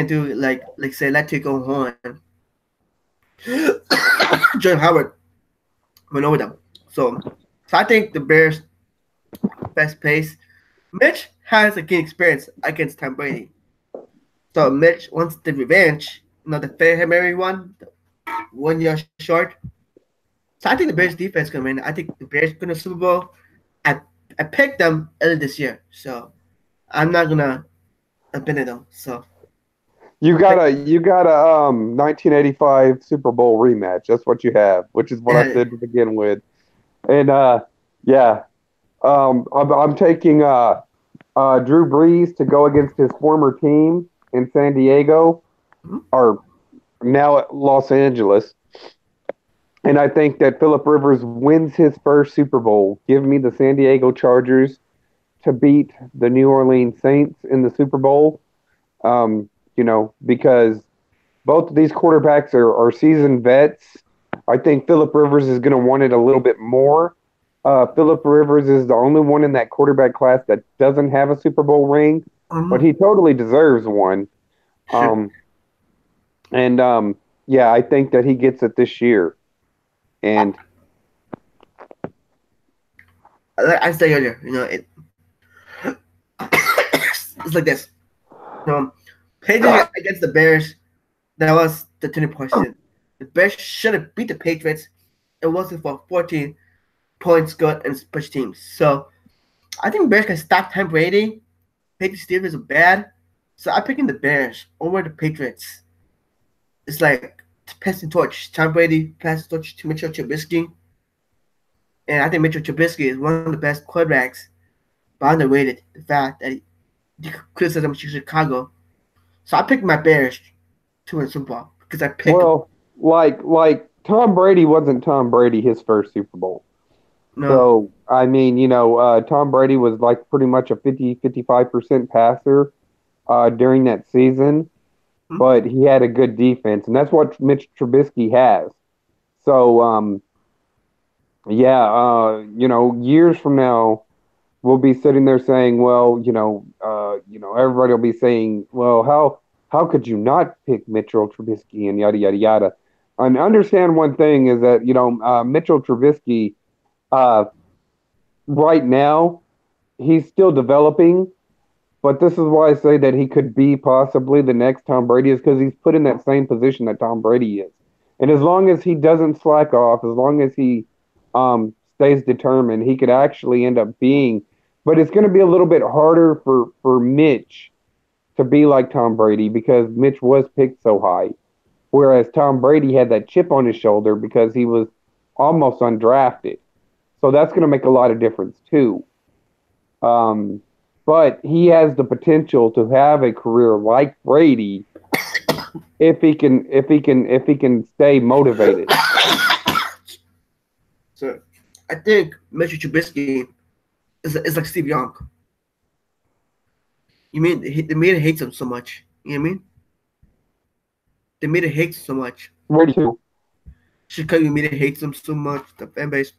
do like say let it go horn. John Howard went over them. So I think the Bears best pace. Mitch has a good experience against Tom Brady. So Mitch wants the revenge, the Fair Mary 1 year short. So I think the Bears defense gonna win. I think the Bears gonna Super Bowl. I picked them early this year, so I'm not gonna abandon them. So you got a 1985 Super Bowl rematch. That's what you have, which is what I said to begin with. And I'm taking Drew Brees to go against his former team in San Diego, or now at Los Angeles. And I think that Phillip Rivers wins his first Super Bowl. Give me the San Diego Chargers to beat the New Orleans Saints in the Super Bowl. Because both of these quarterbacks are seasoned vets. I think Phillip Rivers is going to want it a little bit more. Phillip Rivers is the only one in that quarterback class that doesn't have a Super Bowl ring, but he totally deserves one. Sure. I think that he gets it this year. And like I said earlier, it's like this. Patriots against the Bears, that was the turning point. The Bears should have beat the Patriots. It wasn't for 14 points scored and special teams. So I think Bears can stop Tom Brady. Patriots defense are bad. So I'm picking the Bears over the Patriots. It's like passing torch. Tom Brady passes torch to Mitchell Trubisky. And I think Mitchell Trubisky is one of the best quarterbacks, but underrated. The fact that he criticized Chicago. So I picked my Bears to win Super Bowl because I picked them. Like Tom Brady wasn't Tom Brady his first Super Bowl. No. So, I mean, Tom Brady was like pretty much a 55% passer during that season, Hmm? but he had a good defense, and that's what Mitch Trubisky has. So, yeah, years from now, we'll be sitting there saying, well, everybody will be saying, well, how could you not pick Mitchell Trubisky and yada yada yada. And understand one thing is that Mitchell Trubisky, uh, right now he's still developing, but this is why I say that he could be possibly the next Tom Brady is because he's put in that same position that Tom Brady is. And as long as he doesn't slack off, as long as he stays determined, he could actually end up being. But it's going to be a little bit harder for Mitch to be like Tom Brady because Mitch was picked so high, whereas Tom Brady had that chip on his shoulder because he was almost undrafted. So that's going to make a lot of difference too. Um, but he has the potential to have a career like Brady if he can stay motivated. So I think Mitchell Trubisky is like Steve Young. You mean the media hates him so much? You know what I mean? The media hates him so much. Brady too. Chicago media hates him so much. The fan base,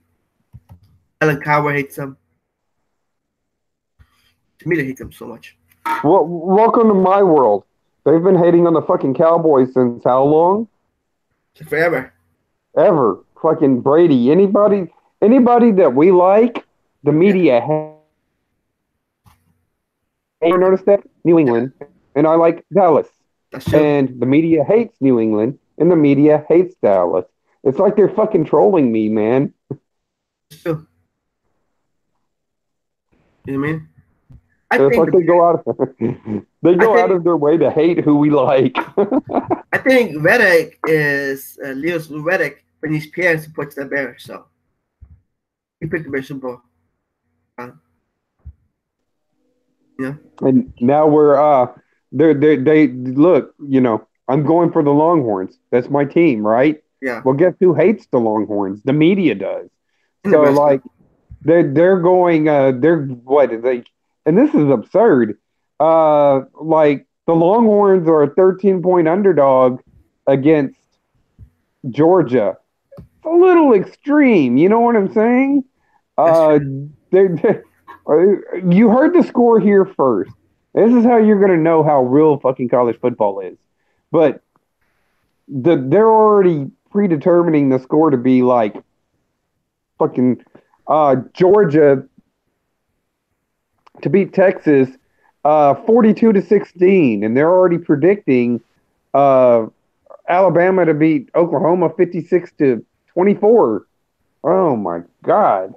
Alan Cowher hates him. The media hates him so much. Well, welcome to my world. They've been hating on the fucking Cowboys since how long? So forever. Ever. Fucking Brady. Anybody that we like, the Yeah, media ever noticed that? New yeah, England. And I like Dallas. that's true. And the media hates New England and the media hates Dallas. It's like they're fucking trolling me, man. That's true. You know what I mean? I It's think like the they I go out think of their way to hate who we like. I think Reddick is Leo's Reddick when his parents supports the Bears, so he picked the Bears Super Bowl. Uh, you know? And now we're they look, I'm going for the Longhorns. That's my team, right? Yeah. Well, guess who hates the Longhorns? The media does. In So Nebraska. like they're going they're what is they and this is absurd. Like the Longhorns are a 13-point underdog against Georgia. It's a little extreme, you know what I'm saying? That's Uh, true. you heard the score here first. This is how you're going to know how real fucking college football is. But they're already predetermining the score to be like fucking Georgia to beat Texas 42-16, and they're already predicting uh, Alabama to beat Oklahoma 56-24. Oh my God.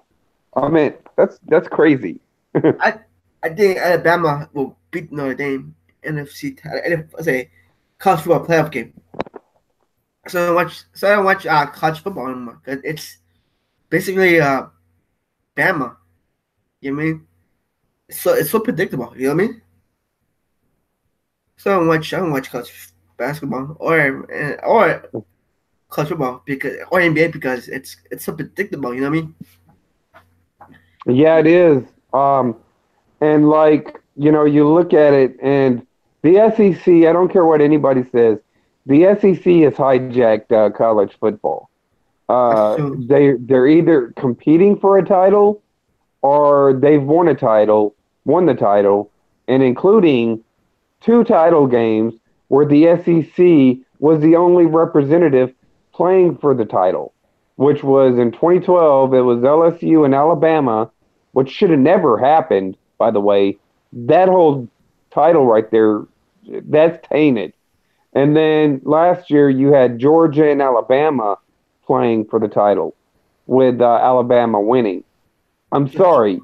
I mean, that's crazy. I I think Alabama will beat Notre Dame NFC say college football playoff game. So I don't watch college football anymore. 'Cause it's basically Bama. You know what I mean? So it's so predictable. You know what I mean? So I don't watch college basketball or college football because or NBA because it's so predictable. You know what I mean? Yeah, it is. And like, you look at it and the SEC, I don't care what anybody says, the SEC has hijacked college football. That's true. They're either competing for a title or they've won the title, and including two title games where the SEC was the only representative playing for the title, which was in 2012. It was LSU and Alabama, which should have never happened, by the way. That whole title right there, that's tainted. And then last year you had Georgia and Alabama playing for the title, with Alabama winning. I'm sorry,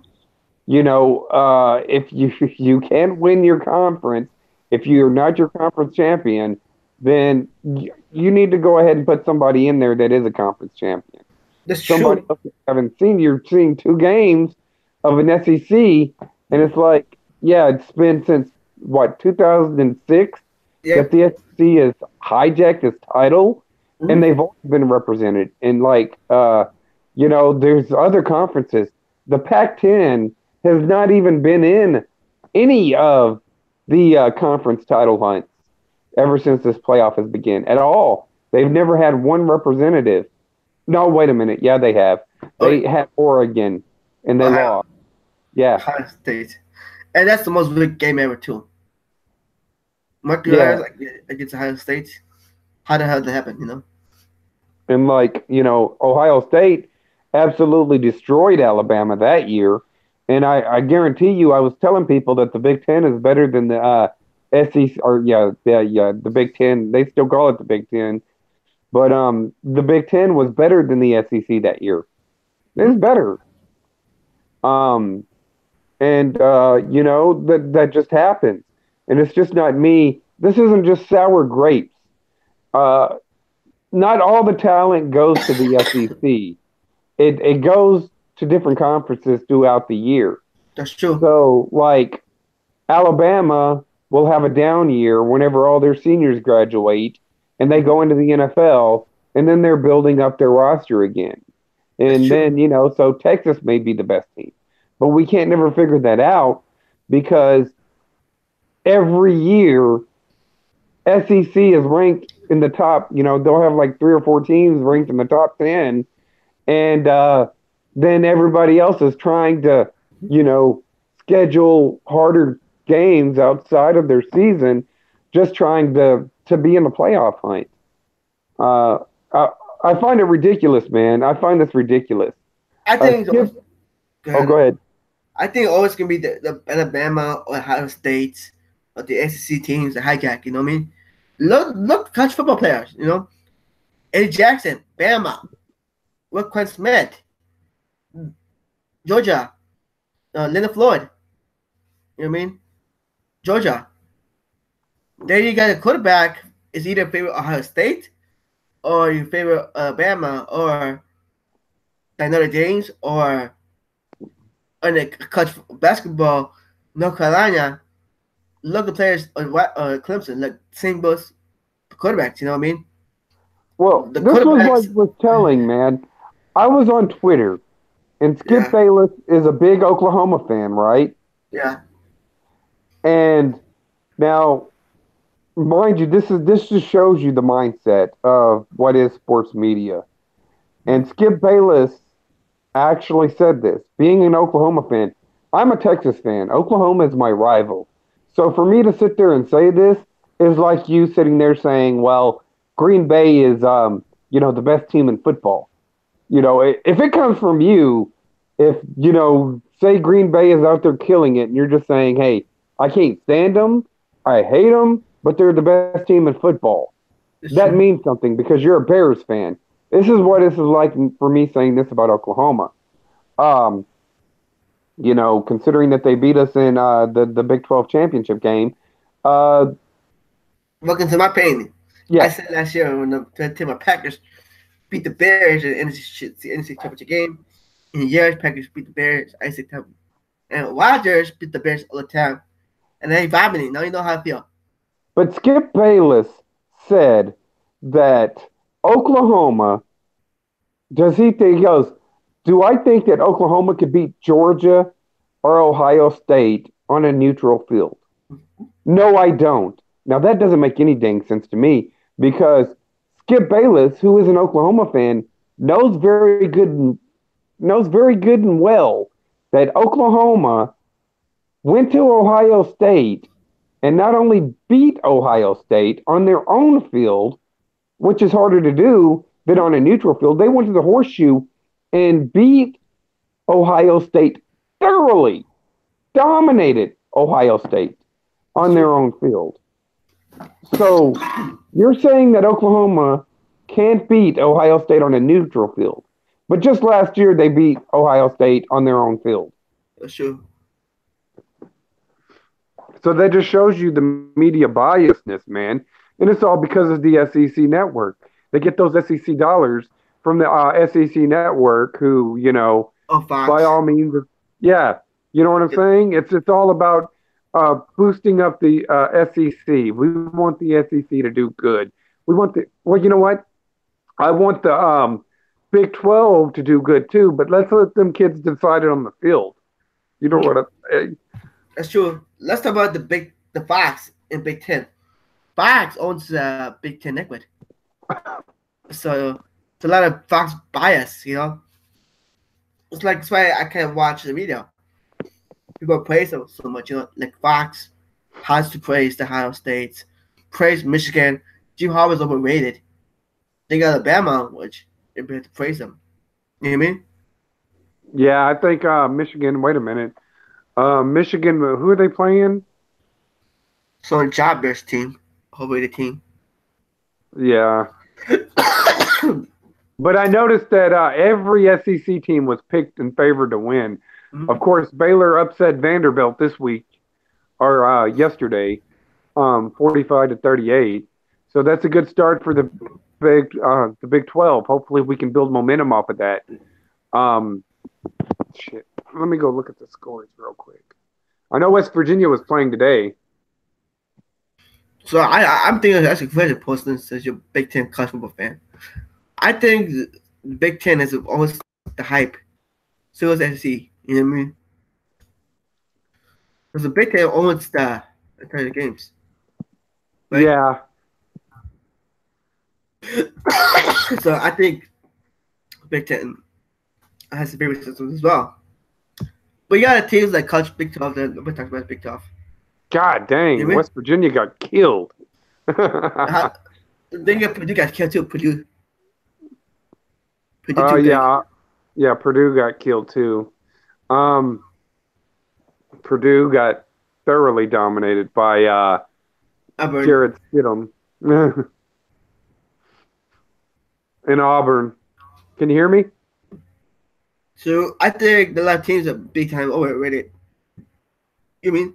if you can't win your conference, if you're not your conference champion, then you need to go ahead and put somebody in there that is a conference champion. That's Somebody true. else you haven't seen. You're seeing two games of an SEC, and it's like, yeah, it's been since what 2006 Yeah. that the SEC has hijacked this title, and Mhm. they've always been represented. And like, There's other conferences. The Pac-10 has not even been in any of the conference title hunts ever since this playoff has begun at all. They've never had one representative. No, wait a minute. Yeah, they have. Oh, They had Oregon, and they Ohio, lost. Yeah, Ohio State, and that's the most big game ever too. Marcus yeah. Lyons against Ohio State. How the hell did that happen? And Ohio State absolutely destroyed Alabama that year. And I guarantee you, I was telling people that the Big Ten is better than the SEC, or the Big Ten. They still call it the Big Ten, but the Big Ten was better than the SEC that year. It was better. Um, and that just happens, and it's just not me. This isn't just sour grapes. Uh, Not all the talent goes to the SEC. It goes to different conferences throughout the year. That's true. So, like, Alabama will have a down year whenever all their seniors graduate and they go into the NFL, and then they're building up their roster again. That's And true. then, so Texas may be the best team. But we can't never figure that out because every year SEC is ranked in the top, they'll have like 3 or 4 teams ranked in the top 10. And then everybody else is trying to, schedule harder games outside of their season, just trying to be in the playoff hunt. Uh, I, I find it ridiculous, man. I find this ridiculous. I think. Skip, Go oh, ahead. go ahead. I think always gonna be the Alabama or Ohio State or the SEC teams, the hijack. You know what I mean? Look, college football players. Eddie Jackson, Bama, Roquan Smith, Georgia, Leonard Floyd. You know what I mean? Georgia. There you got a quarterback is either favorite Ohio State or you favor Alabama or Notre Dame or in the college basketball, North Carolina. Look at players on Clemson, like same both quarterbacks. You know what I mean? Well, The this was quarterbacks. was telling, man. I was on Twitter, and Skip Yeah, Bayless is a big Oklahoma fan, right? yeah. And now, mind you, this just shows you the mindset of what is sports media. And Skip Bayless actually said this. Being an Oklahoma fan, I'm a Texas fan. Oklahoma is my rival. So for me to sit there and say this is like you sitting there saying, well, Green Bay is, the best team in football. If it comes from you, if, say Green Bay is out there killing it and you're just saying, hey, I can't stand them, I hate them, but they're the best team in football. It's That true. means something because you're a Bears fan. This is what this is like for me saying this about Oklahoma. Um, considering that they beat us in the Big 12 championship game. Uh, Welcome to my pain. I yeah, said last year when the team of Packers beat the Bears in the NFC Championship game. In years, Packers beat the Bears. I said, and Rodgers beat the Bears all the time. And then he vomiting. Now you know how I feel. but Skip Bayless said that Oklahoma, he goes, do I think that Oklahoma could beat Georgia or Ohio State on a neutral field? No, I don't. Now, that doesn't make any dang sense to me because Skip Bayless, who is an Oklahoma fan, knows very good and well that Oklahoma went to Ohio State and not only beat Ohio State on their own field, which is harder to do than on a neutral field, they went to the horseshoe and beat Ohio State thoroughly, dominated Ohio State It's on their true. own field. So you're saying that Oklahoma can't beat Ohio State on a neutral field. But just last year, they beat Ohio State on their own field. It's true. So that just shows you the media biasness, man. And it's all because of the SEC network. They get those SEC dollars from the SEC network, who, Oh, by Fox. all means, yeah, you know what I'm saying? It's all about boosting up the SEC. We want the SEC to do good. We want well, you know what? I want Big 12 to do good too, but let's let them kids decide it on the field. You know what I'm saying? That's true. Let's talk about the Fox in Big Ten. Fox owns Big Ten Network, so it's a lot of Fox bias. It's like that's why I can't watch the media. People praise them so much. Like Fox has to praise the Ohio State, praise Michigan. Jim Harbaugh's overrated. They got Alabama, which they have to praise them. You know what I mean? Yeah, I think Michigan. Wait a minute. Michigan. Who are they playing? So Jobber's team, overrated team. Yeah. But I noticed that every SEC team was picked and favored to win. Mm-hmm. Of course, Baylor upset Vanderbilt this week or yesterday, 45-38. So that's a good start for the Big 12. Hopefully, we can build momentum off of that. Shit. Let me go look at the scores real quick. I know West Virginia was playing today. So I'm thinking that's a question, Poston, says you're a Big Ten college football fan. I think the Big Ten is always the hype. So is SEC. You know what I mean? Because the Big Ten owns the entire games. Right? Yeah. So I think Big Ten has the favorite systems as well. But you got teams like college Big 12 that nobody talks about Big 12. God dang, You know West Virginia got killed. Then you got Purdue got killed too. Purdue yeah, Purdue got killed too. Purdue got thoroughly dominated by Auburn. Jared Stidham in Auburn. Can you hear me? So I think the last teams are big time overrated. You mean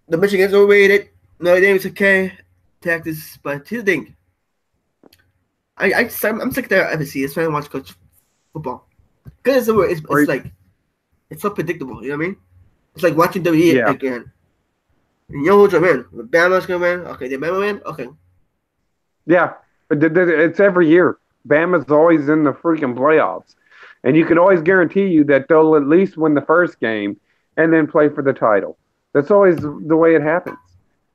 the Michigan's overrated? Notre Dame's okay. Texas, but here's the thing. I'm sick of their FSC. It's trying to watch college football because it's like it's so predictable. You know what I mean? It's like watching WWE again. You know who's gonna win? Bama's gonna win. Okay, did Bama win? Okay. Yeah, it's every year. Bama's always in the freaking playoffs, and you can always guarantee you that they'll at least win the first game and then play for the title. That's always the way it happens,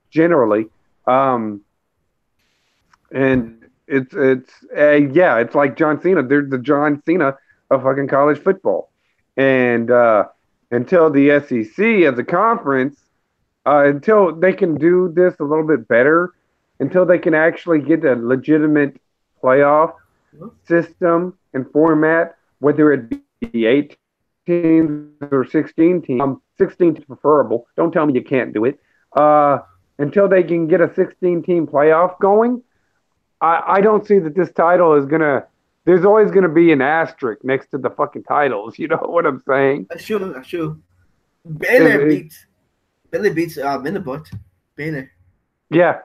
generally. And it's like John Cena. They're the John Cena of fucking college football. And until the SEC as a conference, until they can do this a little bit better, until they can actually get a legitimate playoff system and format, whether it be 8 teams or 16 teams, 16 is preferable. Don't tell me you can't do it. Until they can get a 16-team playoff going, I don't see that this title is going to – there's always going to be an asterisk next to the fucking titles. You know what I'm saying? That's true. Baylor beats Vanderbilt. Baylor. Yeah.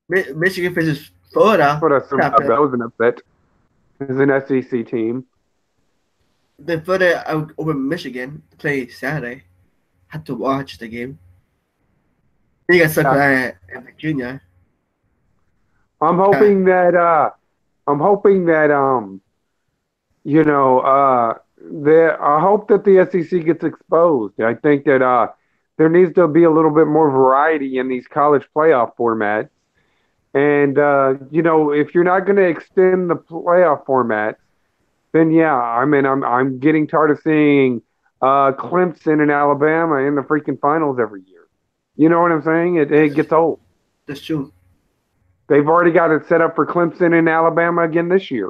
Michigan versus Florida. That was an upset. It's an SEC team. Then Florida over Michigan play Saturday. Had to watch the game. Then you got stuck at Virginia. I'm hoping that I hope that the SEC gets exposed. I think that there needs to be a little bit more variety in these college playoff formats. And if you're not going to extend the playoff formats, then I'm getting tired of seeing Clemson and Alabama in the freaking finals every year. You know what I'm saying? It gets old. That's true. They've already got it set up for Clemson and Alabama again this year.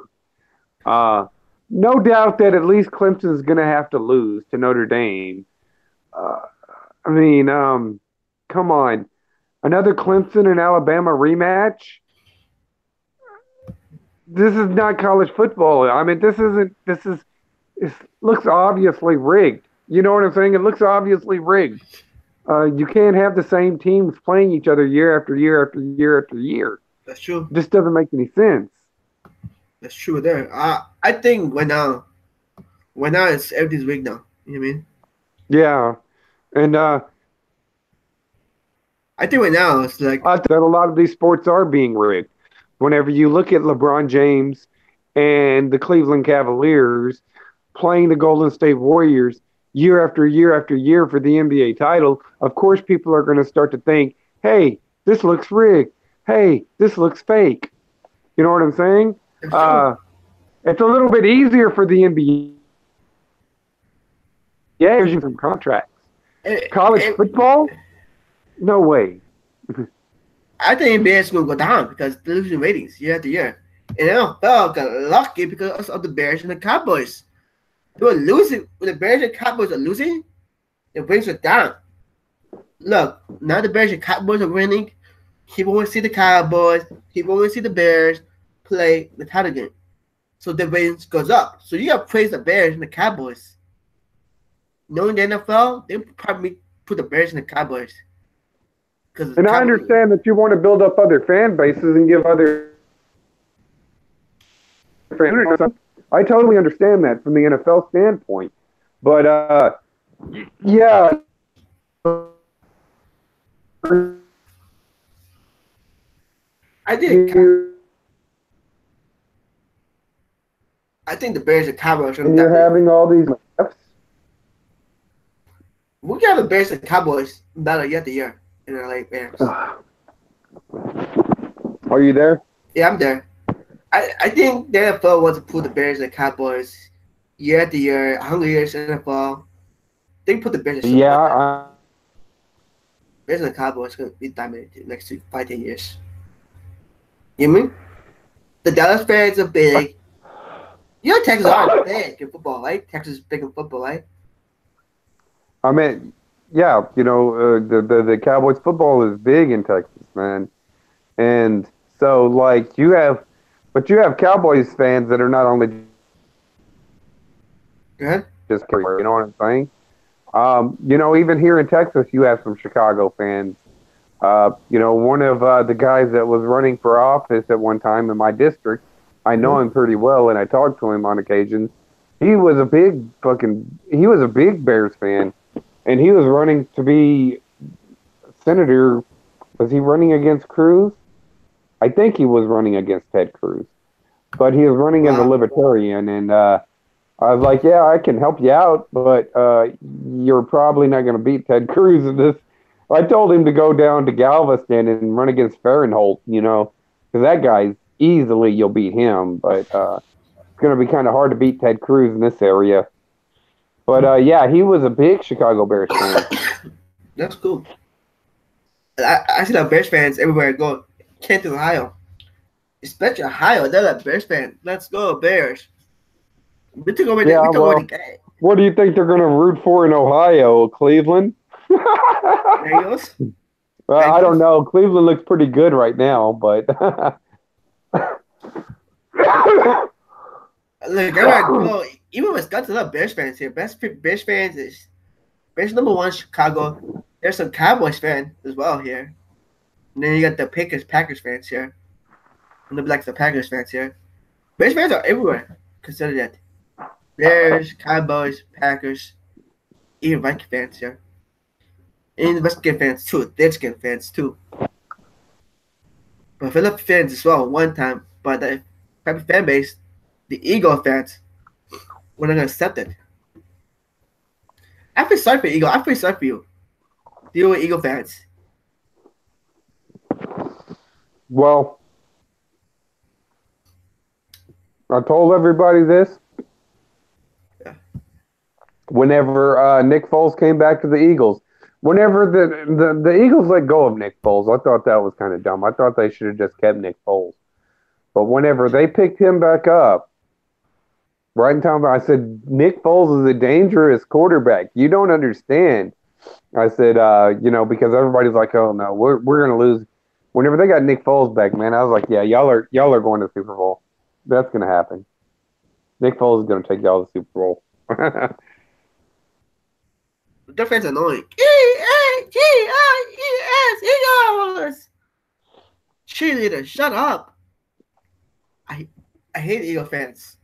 No doubt that at least Clemson's going to have to lose to Notre Dame. Come on. Another Clemson and Alabama rematch? This is not college football. It looks obviously rigged. You know what I'm saying? It looks obviously rigged. You can't have the same teams playing each other year after year after year after year. That's true. This doesn't make any sense. That's true there. I think right now it's everything's rigged now. You know what I mean? Yeah. And I think right now it's like I think that a lot of these sports are being rigged. Whenever you look at LeBron James and the Cleveland Cavaliers playing the Golden State Warriors year after year after year for the NBA title, of course people are going to start to think, hey, this looks rigged. Hey, this looks fake. You know what I'm saying? It's true. It's a little bit easier for the NBA using some contracts. College football? No way. I think NBA is going to go down because they're losing ratings year after year. And NFL got lucky because of the Bears and the Cowboys. They were losing. When the Bears and Cowboys are losing, the ratings are down. Look, now the Bears and Cowboys are winning. People want to see the Cowboys. People want to see the Bears play the title game. So the ratings goes up. So you got to praise the Bears and the Cowboys. Knowing the NFL, they probably put the Bears and the Cowboys. And I understand that you want to build up other fan bases and give other fans. I totally understand that from the NFL standpoint. But, yeah. I think the Bears and Cowboys are. And you're having all these. We got the Bears and Cowboys battle yet the year in the LA Bears. Are you there? Yeah, I'm there. I think the NFL wants to put the Bears and Cowboys year after year, 100 years NFL. They put the Bears. Yeah. Bears and Cowboys going to be dominated next 5-10 years. You mean? The Dallas fans are big. You know Texas are big in football, right? Texas is big in football, right? I mean, yeah, you know, the Cowboys football is big in Texas, man. And so, like, you have Cowboys fans that are not only just carry, you know what I'm saying? You know, even here in Texas, you have some Chicago fans. You know, one of the guys that was running for office at one time in my district, I know him pretty well, and I talked to him on occasion. He was a big Bears fan, and he was running to be senator. Was he running against Cruz? I think he was running against Ted Cruz, but he was running as a libertarian, and I was like, yeah, I can help you out, but you're probably not going to beat Ted Cruz in this. I told him to go down to Galveston and run against Fahrenholt, you know, because that guy's easily you'll beat him, but it's going to be kind of hard to beat Ted Cruz in this area. But yeah, he was a big Chicago Bears fan. That's cool. I see the Bears fans everywhere I go. Canton, Ohio. Especially Ohio, they're like Bears fans. Let's go, Bears. We took over the game. What do you think they're going to root for in Ohio? Cleveland? Bengals? Well, I don't know. Cleveland looks pretty good right now, but look, go. Even Wisconsin, love Bears fans here. Best Bears fans is Bears number one, Chicago. There's some Cowboys fans as well here. And then you got the Packers fans here. And the Blacks, the Packers fans here. Bears fans are everywhere. Consider that. Bears, Cowboys, Packers, even Viking fans here. And Mexican fans too. Mexican fans too. But Philadelphia fans as well one time. But the fan base, the Eagle fans, we're not going to accept it. I feel sorry for Eagle. I feel sorry for you. Deal with Eagle fans. Well, I told everybody this. Yeah. Whenever Nick Foles came back to the Eagles, whenever the Eagles let go of Nick Foles, I thought that was kind of dumb. I thought they should have just kept Nick Foles. But whenever they picked him back up, right in time, I said, Nick Foles is a dangerous quarterback. You don't understand. I said, you know, because everybody's like, oh, no, we're going to lose. Whenever they got Nick Foles back, man, I was like, yeah, y'all are going to the Super Bowl. That's going to happen. Nick Foles is going to take y'all to the Super Bowl. Their fans are annoying. E-A-G-I-E-S, Eagles! Cheerleader, shut up. I hate Eagle fans.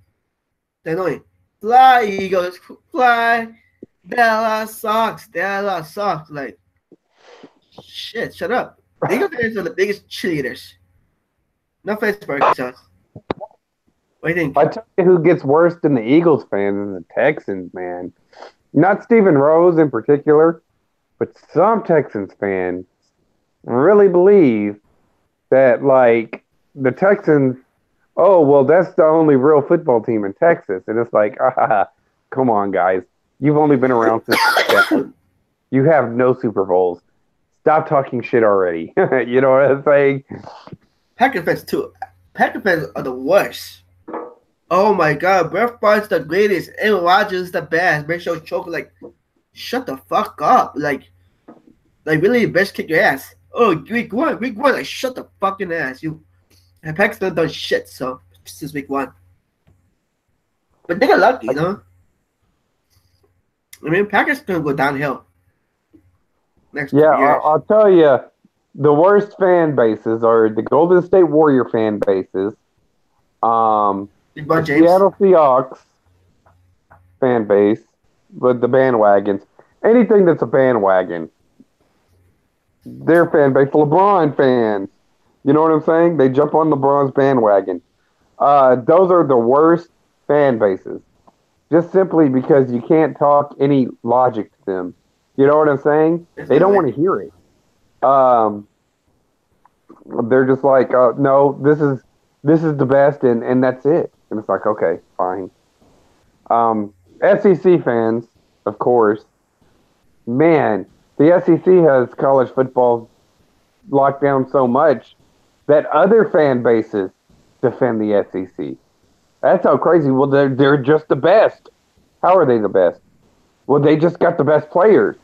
They're annoying. Fly, Eagles, fly. Dallas sucks. Like, shit, shut up. Eagle fans are the biggest cheerleaders. No offense for Arkansas. What do you think? I tell you who gets worse than the Eagles fans and the Texans, man. Not Stephen Rose in particular, but some Texans fans really believe that, like, the Texans, oh, well, that's the only real football team in Texas. And it's like, come on, guys. You've only been around since you have no Super Bowls. Stop talking shit already. You know what I'm saying? Packers fans too. Packers fans are the worst. Oh my God, Brett Favre's the greatest. Aaron Rodgers is the best. Make sure choke like, shut the fuck up. Like really, best kick your ass. Oh, week one. Like, shut the fucking ass. You, and Packers don't done shit. So since week one, but they got lucky, you know. I mean, Packers gonna go downhill. Next Yeah, years. I'll tell you, the worst fan bases are the Golden State Warrior fan bases, the Seattle Seahawks fan base, with the bandwagons. Anything that's a bandwagon, their fan base. LeBron fans, you know what I'm saying? They jump on LeBron's bandwagon. Those are the worst fan bases, just simply because you can't talk any logic to them. You know what I'm saying? They don't want to hear it. They're just like, no, this is the best, and that's it. And it's like, okay, fine. SEC fans, of course, man, the SEC has college football locked down so much that other fan bases defend the SEC. That's how crazy. Well, they're just the best. How are they the best? Well, they just got the best players.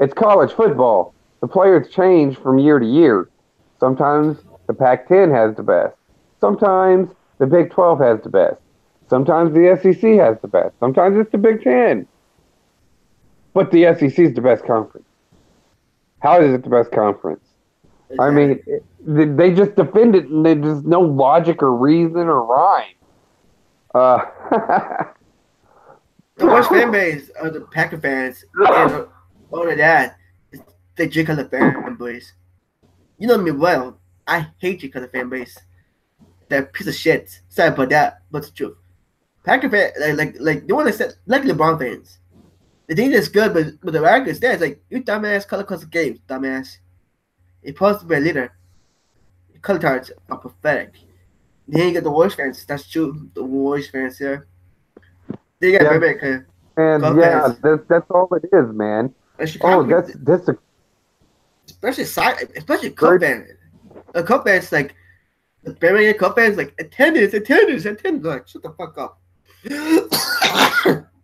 It's college football. The players change from year to year. Sometimes the Pac-10 has the best. Sometimes the Big 12 has the best. Sometimes the SEC has the best. Sometimes it's the Big 10. But the SEC is the best conference. How is it the best conference? I mean, they just defend it, and there's no logic or reason or rhyme. The worst fan base are the Packer fans, and all of that, they drink on the fan base. You know me well. I hate you kind of fan base. That piece of shit. Sorry about that, but it's the truth. Packer fans, like the one that said, like LeBron fans. They think it's good, but the Americans there, it's like, you dumbass color custom games, dumbass. You're supposed to be a leader. Your color cards are pathetic. Then you get the worst fans. That's true. The worst fans here. They got America. And yeah, that's all it is, man. Oh, that's a especially Cup fans. A Cup fans like the Birmingham Cup fans like attendance. Like, shut the fuck up.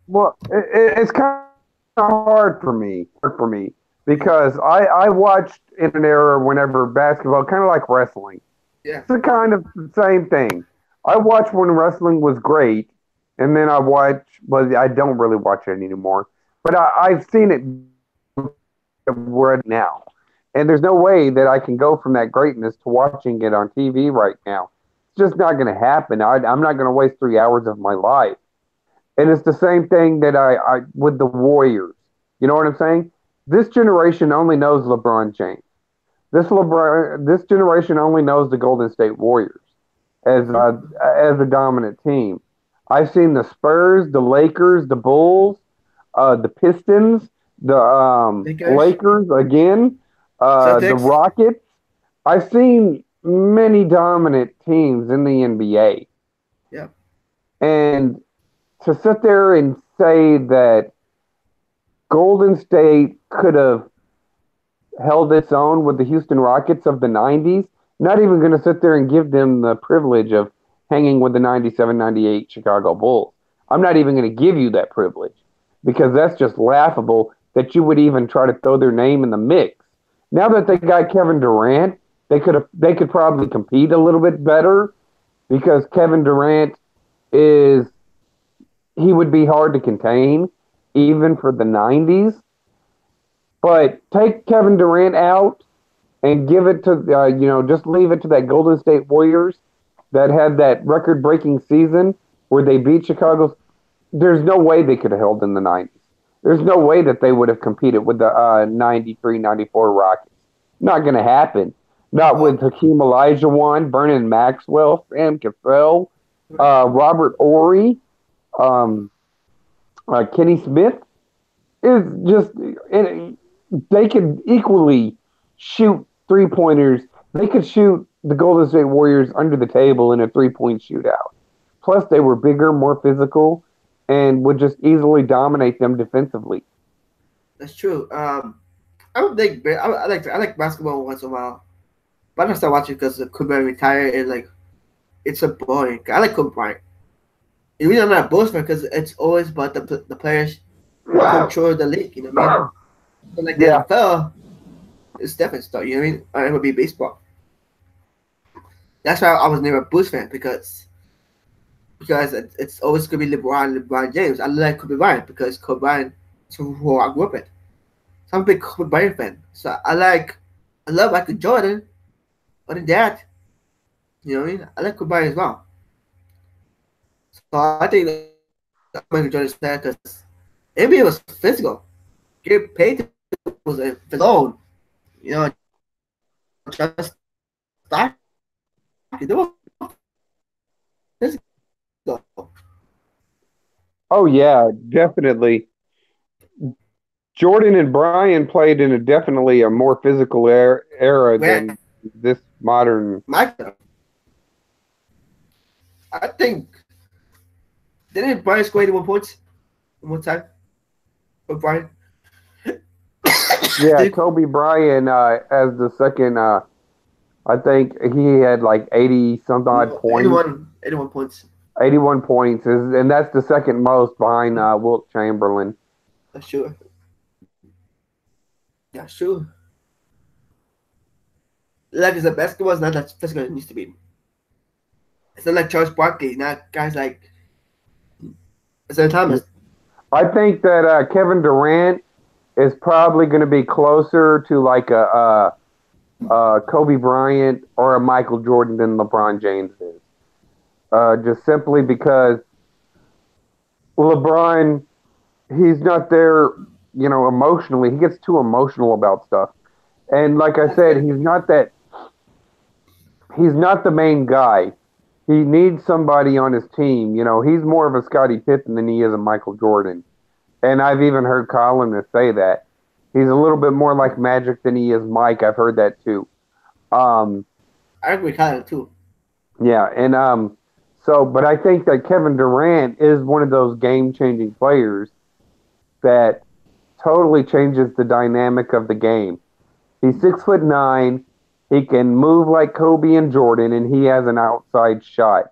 Well, it's kind of hard for me because I watched in an era whenever basketball, kind of like wrestling. Yeah, it's the kind of same thing. I watched when wrestling was great, and then I don't really watch it anymore. But I've seen it right now. And there's no way that I can go from that greatness to watching it on TV right now. It's just not going to happen. I'm not going to waste 3 hours of my life. And it's the same thing that I with the Warriors. You know what I'm saying? This generation only knows LeBron James. This generation only knows the Golden State Warriors as a dominant team. I've seen the Spurs, the Lakers, the Bulls, the Pistons, the Lakers again, the Rockets. I've seen many dominant teams in the NBA. Yeah. And to sit there and say that Golden State could have held its own with the Houston Rockets of the 90s, not even going to sit there and give them the privilege of hanging with the 97-98 Chicago Bulls. I'm not even going to give you that privilege because that's just laughable that you would even try to throw their name in the mix. Now that they got Kevin Durant, they could probably compete a little bit better because Kevin Durant he would be hard to contain even for the 90s. But take Kevin Durant out and give it to, just leave it to that Golden State Warriors that had that record-breaking season where they beat Chicago. There's no way they could have held in the 90s. There's no way that they would have competed with the 93-94 Rockets. Not going to happen. Not with Hakeem Olajuwon, Vernon Maxwell, Sam Cassell, Robert Ory, um, Kenny Smith is just they could equally shoot 3-pointers. They could shoot the Golden State Warriors under the table in a 3-point shootout. Plus, they were bigger, more physical, and would just easily dominate them defensively. That's true. I don't think I like basketball once in a while, but I don't start watching because Kobe Bryant retired and like it's so boring. I like Kobe Bryant. The reason I'm not a Bulls fan because it's always about the players control the league. You know what I mean? But like the Yeah. NFL, it's different stuff. You know what I mean? Or it would be baseball. That's why I was never a Bulls fan because it's always gonna be LeBron James. I like Kobe Bryant because Kobe Bryant is who I grew up with. So I'm a big Kobe Bryant fan. So I love Michael Jordan. Other than that, you know what I mean? I like Kobe Bryant as well. So I think Michael Jordan's fan because NBA was physical. Gabe Payton was a alone. You know, just stocky. They were physical. Oh yeah, definitely. Jordan and Brian played in definitely a more physical era Where than this modern. Michael, I think didn't Brian score 81 points one time? For Brian, Yeah, Kobe Bryant as the second. I think he had like 80 some odd points, 81 points. 81 points, and that's the second most behind Wilt Chamberlain. That's sure. Yeah, sure. Like it's the basketball is not that physical it needs to be. It's not like Charles Barkley, not guys like Isaiah Thomas. I think that Kevin Durant is probably going to be closer to like a Kobe Bryant or a Michael Jordan than LeBron James is. Just simply because LeBron, he's not there, emotionally. He gets too emotional about stuff. And like I said, he's not the main guy. He needs somebody on his team. He's more of a Scottie Pippen than he is a Michael Jordan. And I've even heard columnists say that. He's a little bit more like Magic than he is Mike. I've heard that too. I agree with Kyle too. Yeah, and but I think that Kevin Durant is one of those game-changing players that totally changes the dynamic of the game. He's 6'9". He can move like Kobe and Jordan, and he has an outside shot.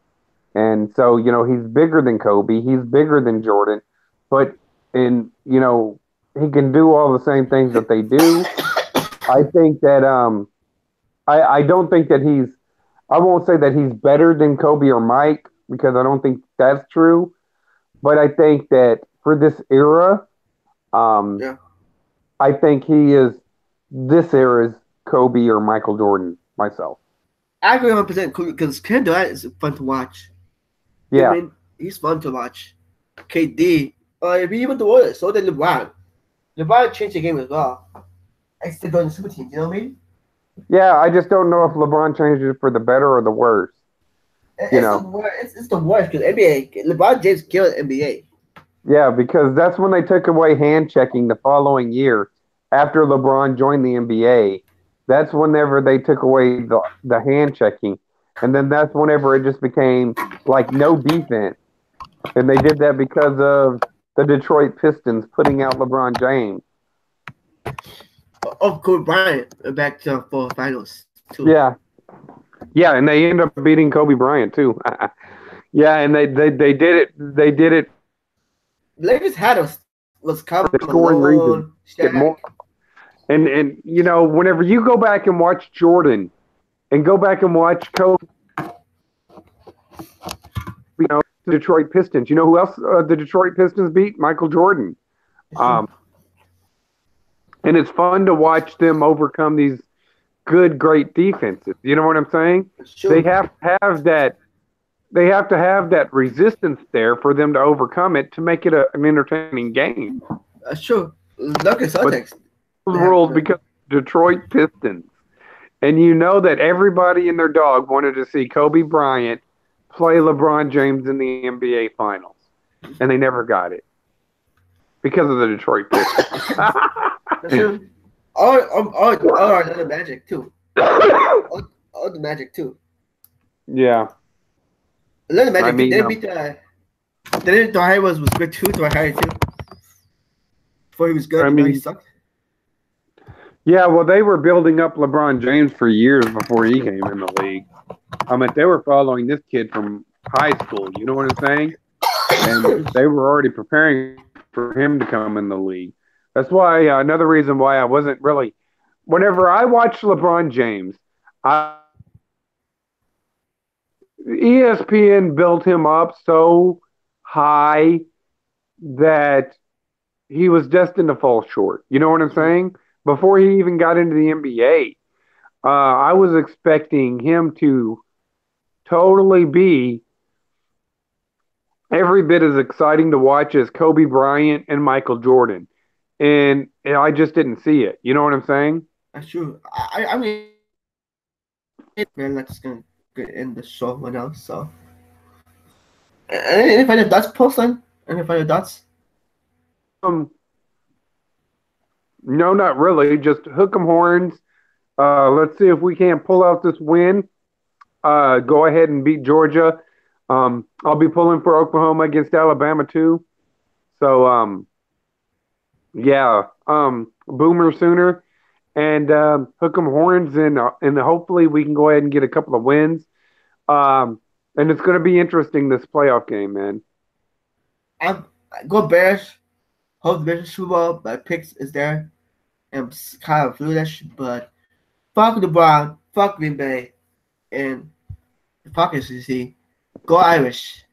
And so, he's bigger than Kobe. He's bigger than Jordan, but he can do all the same things that they do. I think that I don't think that I won't say that he's better than Kobe or Mike because I don't think that's true. But I think that for this era, Yeah. I think this era's Kobe or Michael Jordan myself. I agree 100% because Ken Durant is fun to watch. Yeah. I mean, he's fun to watch. KD, even the Warriors, so did LeBron. LeBron changed the game as well. I still doing super teams, you know what I mean? Yeah, I just don't know if LeBron changed it for the better or the worse. It's the worst because NBA, LeBron James killed NBA. Yeah, because that's when they took away hand checking the following year after LeBron joined the NBA. That's whenever they took away the hand checking. And then that's whenever it just became like no defense. And they did that because of the Detroit Pistons putting out LeBron James. Oh, Kobe Bryant back to for finals too. Yeah. Yeah, and they ended up beating Kobe Bryant too. Yeah, and they did it. They did it. Lakers had was coming The scoring region. And whenever you go back and watch Jordan, and go back and watch Kobe, the Detroit Pistons. You know who else the Detroit Pistons beat? Michael Jordan. And it's fun to watch them overcome these great defenses. You know what I'm saying? Sure. They have to have that. They have to have that resistance there for them to overcome it to make it an entertaining game. Sure. Look at Celtics. World because Detroit Pistons. And you know that everybody and their dog wanted to see Kobe Bryant play LeBron James in the NBA Finals, and they never got it because of the Detroit Pistons. That's true. All the Magic too. All the Magic too. Yeah. Orlando Magic. I mean, they beat the. Then Dwight was good too. Dwight Howard too. Before he was good, now he sucked. Yeah, well, they were building up LeBron James for years before he came in the league. I mean, they were following this kid from high school. You know what I'm saying? And they were already preparing for him to come in the league. That's why another reason why I wasn't really. Whenever I watch LeBron James, ESPN built him up so high that he was destined to fall short. You know what I'm saying? Before he even got into the NBA, I was expecting him to totally be every bit as exciting to watch as Kobe Bryant and Michael Jordan. And I just didn't see it. You know what I'm saying? That's true. I mean, we're not just going to end the show right now, so. Any final thoughts, Postline? Any final thoughts? No, not really. Just hook 'em horns. Let's see if we can't pull out this win. Go ahead and beat Georgia. I'll be pulling for Oklahoma against Alabama too. So, yeah, Boomer Sooner and hook 'em horns, and hopefully we can go ahead and get a couple of wins. And it's going to be interesting this playoff game, man. Go Bears. Hope the Bears Super Bowl. My picks is there. I'm kind of foolish, but fuck the Brown, fuck Green Bay, and fuck SEC. Go Irish.